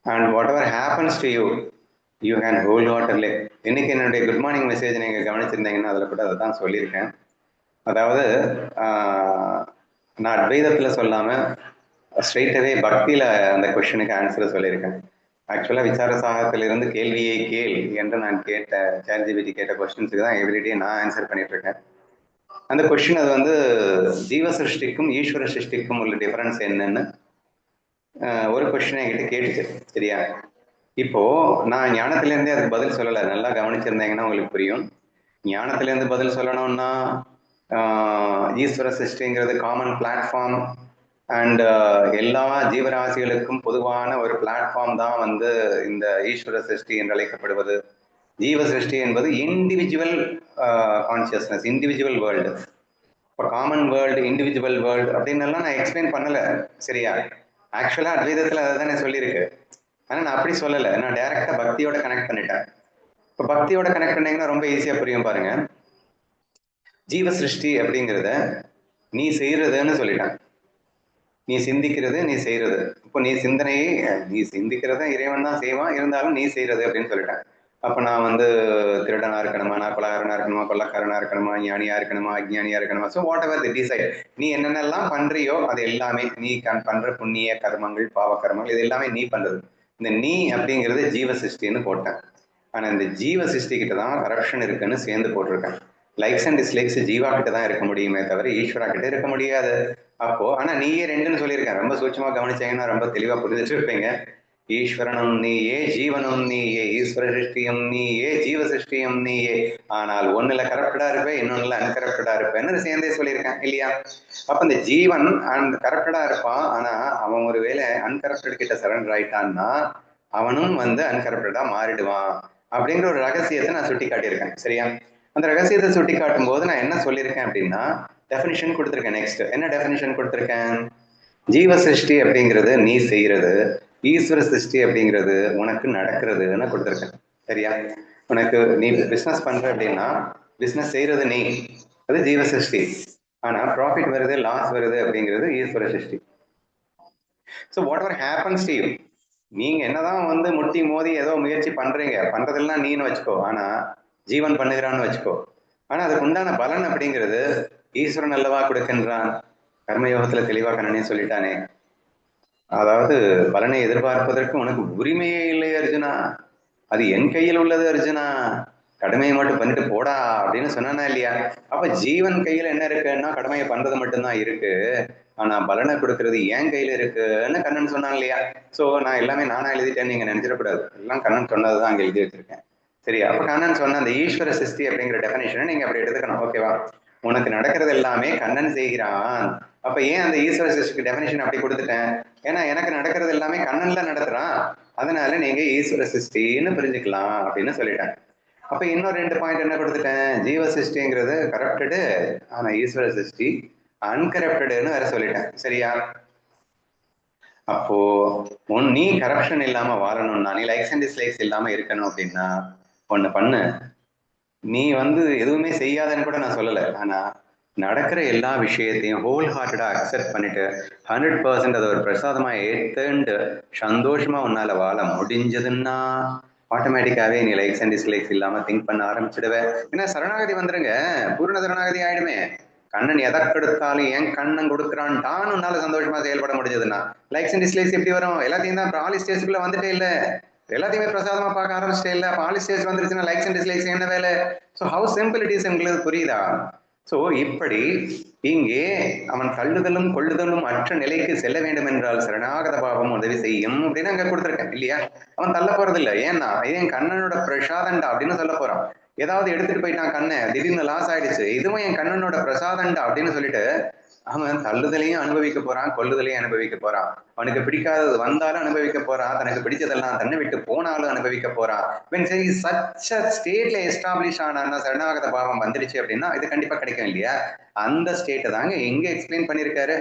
and whatever happens to you you can hold வாட்டர்லே. இன்னைக்கு என்னுடைய குட் மார்னிங் மெசேஜ் நீங்க கவனிச்சிருந்தீங்கன்னா அதில் கூட அதை தான் சொல்லியிருக்கேன். அதாவது நான் அத்வைதத்தில் சொல்லாமல் ஸ்ட்ரெயிட்டாகவே பக்தியில் அந்த கொஷனுக்கு ஆன்சர் சொல்லியிருக்கேன். ஆக்சுவலாக விசார சாகத்திலிருந்து கேள்வியை கேள் என்று நான் கேட்ட ChatGPT கேட்ட கொஸ்டின்ஸுக்கு தான் எவ்ரிடே நான் ஆன்சர் பண்ணிட்டு இருக்கேன். அந்த கொஸ்டின் அது வந்து ஜீவ சிருஷ்டிக்கும் ஈஸ்வர சிருஷ்டிக்கும் உள்ள டிஃபரன்ஸ் என்னன்னு ஒரு கொஸ்டின் என்கிட்ட கேட்டுச்சு. சரியா? இப்போ நான் ஞானத்திலேருந்தே அதுக்கு பதில் சொல்லலை, நல்லா கவனிச்சிருந்தீங்கன்னா உங்களுக்கு புரியும். ஞானத்திலேருந்து பதில் சொல்லணும்னா ஈஸ்வர சிருஷ்டிங்கிறது காமன் பிளாட்ஃபார்ம் அண்ட் எல்லா ஜீவராசிகளுக்கும் பொதுவான ஒரு பிளாட்ஃபார்ம் தான் வந்து இந்த ஈஸ்வர சிருஷ்டி என்று அழைக்கப்படுவது. ஜீவ சிருஷ்டி என்பது இண்டிவிஜுவல் கான்சியஸ்னஸ், இண்டிவிஜுவல் வேர்ல்டு. இப்போ காமன் வேர்ல்டு, இண்டிவிஜுவல் வேர்ல்டு அப்படின்னு எல்லாம் நான் எக்ஸ்பிளைன் பண்ணலை. சரியா? ஆக்சுவலா அத்வைதத்தில் அதை தானே சொல்லியிருக்கு. ஆனால் நான் அப்படி சொல்லலை, நான் டைரக்டா பக்தியோட கனெக்ட் பண்ணிட்டேன். இப்போ பக்தியோட கனெக்ட் பண்ணீங்கன்னா ரொம்ப ஈஸியா புரியும் பாருங்க. ஜீவ சிருஷ்டி அப்படிங்கிறத நீ செய்யறதுன்னு சொல்லிட்டான். நீ சிந்திக்கிறது, நீ செய்யறது. இப்போ நீ சிந்தனையை நீ சிந்திக்கிறத இறைவன் தான் செய்வான், இருந்தாலும் நீ செய்யறது அப்படின்னு சொல்லிட்டேன். அப்ப நான் வந்து திருடனா இருக்கணுமா, நான் கொலகாரனா இருக்கணுமா, கொள்ளக்காரனா இருக்கணுமா, ஞானியா இருக்கணுமா, அஜ்ஞானியா இருக்கணுமா, so what ever the decide, நீ என்னென்னலாம் பண்றியோ அது எல்லாமே நீ பண்ற புண்ணிய கர்மங்கள், பாவ கர்மங்கள், இது எல்லாமே நீ பண்றது. இந்த நீ அப்படிங்கிறது ஜீவ சிருஷ்டின்னு போட்டேன். ஆனா இந்த ஜீவ சிருஷ்டி கிட்ட தான் கரப்ஷன் இருக்குன்னு சேர்ந்து போட்டிருக்கேன். லைக்ஸ் அண்ட் டிஸ்லைக்ஸ் ஜீவா கிட்ட தான் இருக்க முடியுமே தவிர ஈஸ்வரா கிட்ட இருக்க முடியாது. அப்போ ஆனா நீயே ரெண்டுன்னு சொல்லியிருக்கேன். ரொம்ப சூட்சமா கவனிச்சீங்கன்னா ரொம்ப தெளிவா புரிஞ்சுட்டு இருப்பீங்க. ஈஸ்வரனும் நீயே, ஜீவனும் நீயே, ஈஸ்வர சிருஷ்டியும் நீயே, ஜீவ சிருஷ்டியும் நீயே. ஆனால் ஒண்ணுல கரப்டடா இருப்பேன், இன்னொன்னுல அன்கரப்டடா இருப்பேன்னு சேர்ந்தே சொல்லியிருக்கேன் இல்லையா? அப்ப இந்த ஜீவன் அந்த கரப்டடா இருப்பான். ஆனா அவன் ஒரு வேளை அன்கரப்டட் கிட்ட சரண்டர் ஆயிட்டான்னா அவனும் வந்து அன்கரப்டடா மாறிடுவான் அப்படிங்கிற ஒரு ரகசியத்தை நான் சுட்டி காட்டியிருக்கேன். சரியா? அந்த ரகசியத்தை சுட்டி காட்டும் போது நான் என்ன சொல்லியிருக்கேன் அப்படின்னா டெஃபினிஷன் கொடுத்துருக்கேன். நெக்ஸ்ட் என்ன டெஃபினிஷன் கொடுத்துருக்கேன்? ஜீவ சிருஷ்டி அப்படிங்கிறது நீ செய்யறது, ஈஸ்வர சிருஷ்டி அப்படிங்கிறது உனக்கு நடக்கிறதுன்னு கொடுத்துருக்கேன். சரியா? உனக்கு நீ பிசினஸ் பண்ற அப்படின்னா பிசினஸ் செய்யறது நீ, அது ஜீவ சிருஷ்டி. ஆனா ப்ராஃபிட் வருது, லாஸ் வருது அப்படிங்கிறது ஈஸ்வர சிருஷ்டி. So what ever happens to you, நீங்க என்னதான் வந்து முட்டி மோதி ஏதோ முயற்சி பண்றீங்க, பண்றதெல்லாம் நீன்னு வச்சுக்கோ, ஆனா ஜீவன் பண்ணுகிறான்னு வச்சுக்கோ. ஆனா அதுக்கு உண்டான பலன் அப்படிங்கிறது ஈஸ்வரன் அல்லவா கொடுக்கின்றான். கர்மயோகத்துல தெளிவா கண்ணனே சொல்லிட்டானே. அதாவது பலனை எதிர்பார்ப்பதற்கு உனக்கு உரிமையே இல்லை அர்ஜுனா, அது என் கையில் உள்ளது அர்ஜுனா, கடமையை மட்டும் பண்ணிட்டு போடா அப்படின்னு சொன்னானா இல்லையா? அப்ப ஜீவன் கையில என்ன இருக்குன்னா கடமையை பண்றது மட்டும்தான் இருக்கு, ஆனா பலனை கொடுக்கறது என் கையில இருக்குன்னு கண்ணன் சொன்னான் இல்லையா? சோ நான் எல்லாமே நானா எழுதிட்டேன்னு நீங்க நினைச்சிடக்கூடாது, எல்லாம் கண்ணன் சொன்னதுதான் அங்க எழுதி வச்சிருக்கேன். சரி, அப்ப கண்ணன் சொன்ன அந்த ஈஸ்வர சிருஷ்டி அப்படிங்கிற டெஃபினேஷனை நீங்க அப்படி எடுத்துக்கணும். ஓகேவா? உனக்கு நடக்கிறது எல்லாமே கண்ணன் செய்கிறான். அப்ப ஏன் அந்த ஈஸ்வர சிருஷ்டிக்கு டெஃபினேஷன் அப்படி கொடுத்துட்டேன்? ஏன்னா எனக்கு நடக்கிறது எல்லாமே கண்ணன்ல நடத்துறான், அதனால நீங்க ஈஸ்வர சிருஷ்டின்னு புரிஞ்சுக்கலாம் அப்படின்னு சொல்லிட்டேன். அப்ப இன்னும் 2 பாயிண்ட் என்ன கொடுத்துட்டேன்? ஜீவ சிருஷ்டிங்கிறது கரப்டடு, ஆனா ஈஸ்வர சிருஷ்டி அன்கரப்டடுன்னு வேற சொல்லிட்டேன். சரியா? அப்போ நீ கரப்ஷன் இல்லாம வாழணும்னா, நீ லைக்ஸ் அண்ட் டிஸ்லைக்ஸ் இல்லாம இருக்கணும் அப்படின்னா ஒண்ணு பண்ணு. நீ எதுவுமே செய்யாதன்னு கூட நான் சொல்லலை. ஆனா நடக்கிற எல்லா விஷயத்தையும் ஹோல் ஹார்ட்டடா அக்செப்ட் பண்ணிட்டு 100% அதை ஒரு பிரசாதமா ஏத்துண்டு சந்தோஷமா உன்னால வாழ முடிஞ்சதுன்னா ஆட்டோமேட்டிக்காவே நீ லைக்ஸ் அண்ட் டிஸ்லைக்ஸ் இல்லாம திங்க் பண்ண ஆரம்பிச்சிடுவேன். ஏன்னா சரணாகதி வந்துருங்க, பூர்ண சரணாகதி ஆயிடுமே. கண்ணன் எதை கொடுத்தாலும் ஏன் கண்ணன் கொடுக்குறான் தான் உன்னால சந்தோஷமா செயல்பட முடிஞ்சதுன்னா லைக்ஸ் அண்ட் டிஸ்லைக்ஸ் எப்படி வரும்? எல்லாத்தையும் தான் ஆலி ஸ்டேஜ்க்குள்ள வந்துட்டே இல்ல, எல்லாத்தையுமே பிரசாதமா பார்க்க ஆரம்பிச்சிட்டே இல்ல. அப்ப ஆலி ஸ்டேஜ் வந்துருச்சுன்னா லைக்ஸ் அண்ட் டிஸ்லைக்ஸ் என்ன வேலை? So how simple it is உங்களுக்கு புரியுதா? ஸோ இப்படி இங்கே அவன் தள்ளுதலும் கொள்ளுதலும் அற்ற நிலைக்கு செல்ல வேண்டும் என்றால் சரணாகத பாவம் உதவி செய்யும் அப்படின்னு அங்க கொடுத்துருக்கேன் இல்லையா? அவன் தள்ள போறது இல்லை. ஏன்னா என் கண்ணனோட பிரசாதண்டா அப்படின்னு சொல்ல போறான். ஏதாவது எடுத்துட்டு போயிட்டான் கண்ணை, திடீர்னு லாஸ் ஆயிடுச்சு, இதுவும் என் கண்ணனோட பிரசாதண்டா அப்படின்னு சொல்லிட்டு அவன் தள்ளுதலையும் அனுபவிக்க போறான், கொள்ளுதலையும் அனுபவிக்க போறான். அவனுக்கு பிடிக்காதது வந்தாலும் அனுபவிக்க போறான், தனக்கு பிடிச்சதெல்லாம் தன்னை விட்டு போனாலும் அனுபவிக்க போறான். when he is such a stateல எஸ்டாப்ளிஷ் ஆனா சரணாகத பாவம் வந்துடுச்சு அப்படின்னா இது கண்டிப்பா கிடைக்கும் இல்லையா? அந்த ஸ்டேட்டை தாங்க எங்க எக்ஸ்பிளைன் பண்ணிருக்காரு.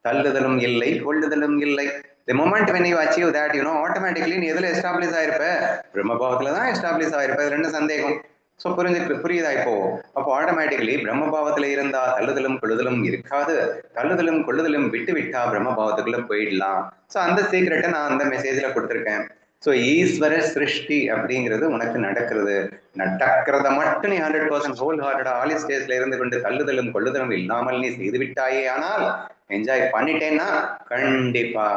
தள்ளுதலும் இல்லை, கொள்ளுதலும் இல்லை. the moment when you achieve that, automatically நீ எதுல எஸ்டாப்ளிஷ் ஆயிருப்ப? பிரம்மபாவத்துல தான் எஸ்டாப்ளிஷ் ஆயிருப்ப. இது ரெண்டு சந்தேகம். ஸோ புரியுதா இப்போ? அப்போ ஆட்டோமேட்டிக்கலி பிரம்மபாவத்துல இருந்தா தள்ளுதலும் கொள்ளுதலும் இருக்காது, தள்ளுதலும் கொள்ளுதலும் விட்டு விட்டா பிரம்மபாவத்துக்குள்ள போயிடலாம். ஸோ அந்த சீக்ரெட்டை நான் அந்த மெசேஜ்ல கொடுத்துருக்கேன். ஸோ ஈஸ்வர சிருஷ்டி அப்படிங்கிறது உனக்கு நடக்கிறத மட்டும் நீ 100% ஹோல் ஹார்ட்டடா ஆலி ஸ்டேஜ்ல இருந்து கொண்டு தள்ளுதலும் கொள்ளுதலும் இல்லாமல் நீ செய்து விட்டாயே ஆனால் என்ஜாய் பண்ணிட்டேன்னா கண்டிப்பா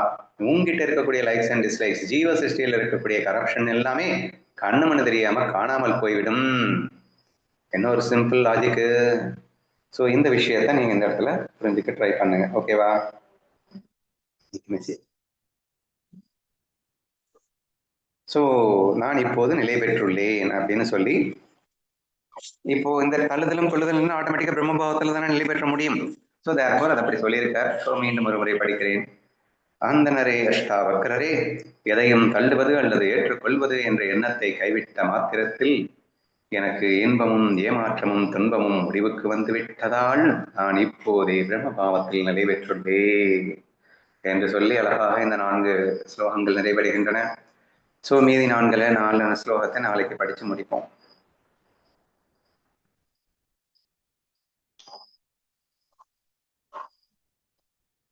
உங்ககிட்ட இருக்கக்கூடிய லைக்ஸ் அண்ட் டிஸ்லைக்ஸ், ஜீவ சிருஷ்டியில் இருக்கக்கூடிய கரப்ஷன் எல்லாமே கண்ணு தெரியாம காணாமல் போய்விடும். என்ன ஒரு சிம்பிள் லாஜிக்கு. ஸோ இந்த விஷயத்த நீங்க இந்த இடத்துல புரிஞ்சுக்க ட்ரை பண்ணுங்க. ஓகேவா? ஸோ நான் இப்போது நிலை பெற்றுள்ளேன் அப்படின்னு சொல்லி, இப்போ இந்த தள்ளுதலும் கொள்ளுதலும் ஆட்டோமேட்டிக்கா பிரம்மபாவத்துல தானே நிலை பெற்ற முடியும். ஸோ தேர்ஃபோர் அதை அப்படி சொல்லியிருக்கார். ஸோ மீண்டும் ஒரு முறை படிக்கிறேன். அந்தனரே அஷ்டாவக்கரரே, எதையும் தள்ளுவது அல்லது ஏற்றுக்கொள்வது என்ற எண்ணத்தை கைவிட்ட மாத்திரத்தில் எனக்கு இன்பமும் ஏமாற்றமும் துன்பமும் முடிவுக்கு வந்து விட்டதால் நான் இப்போதே பிரம்மபாவத்தில் நிலை பெற்றுள்ளேன் என்று சொல்லி அழகாக இந்த 4 ஸ்லோகங்கள் நிறைவடைகின்றன. ஸோ மீதி 4 ஸ்லோகத்தை நாளைக்கு படித்து முடிப்போம்.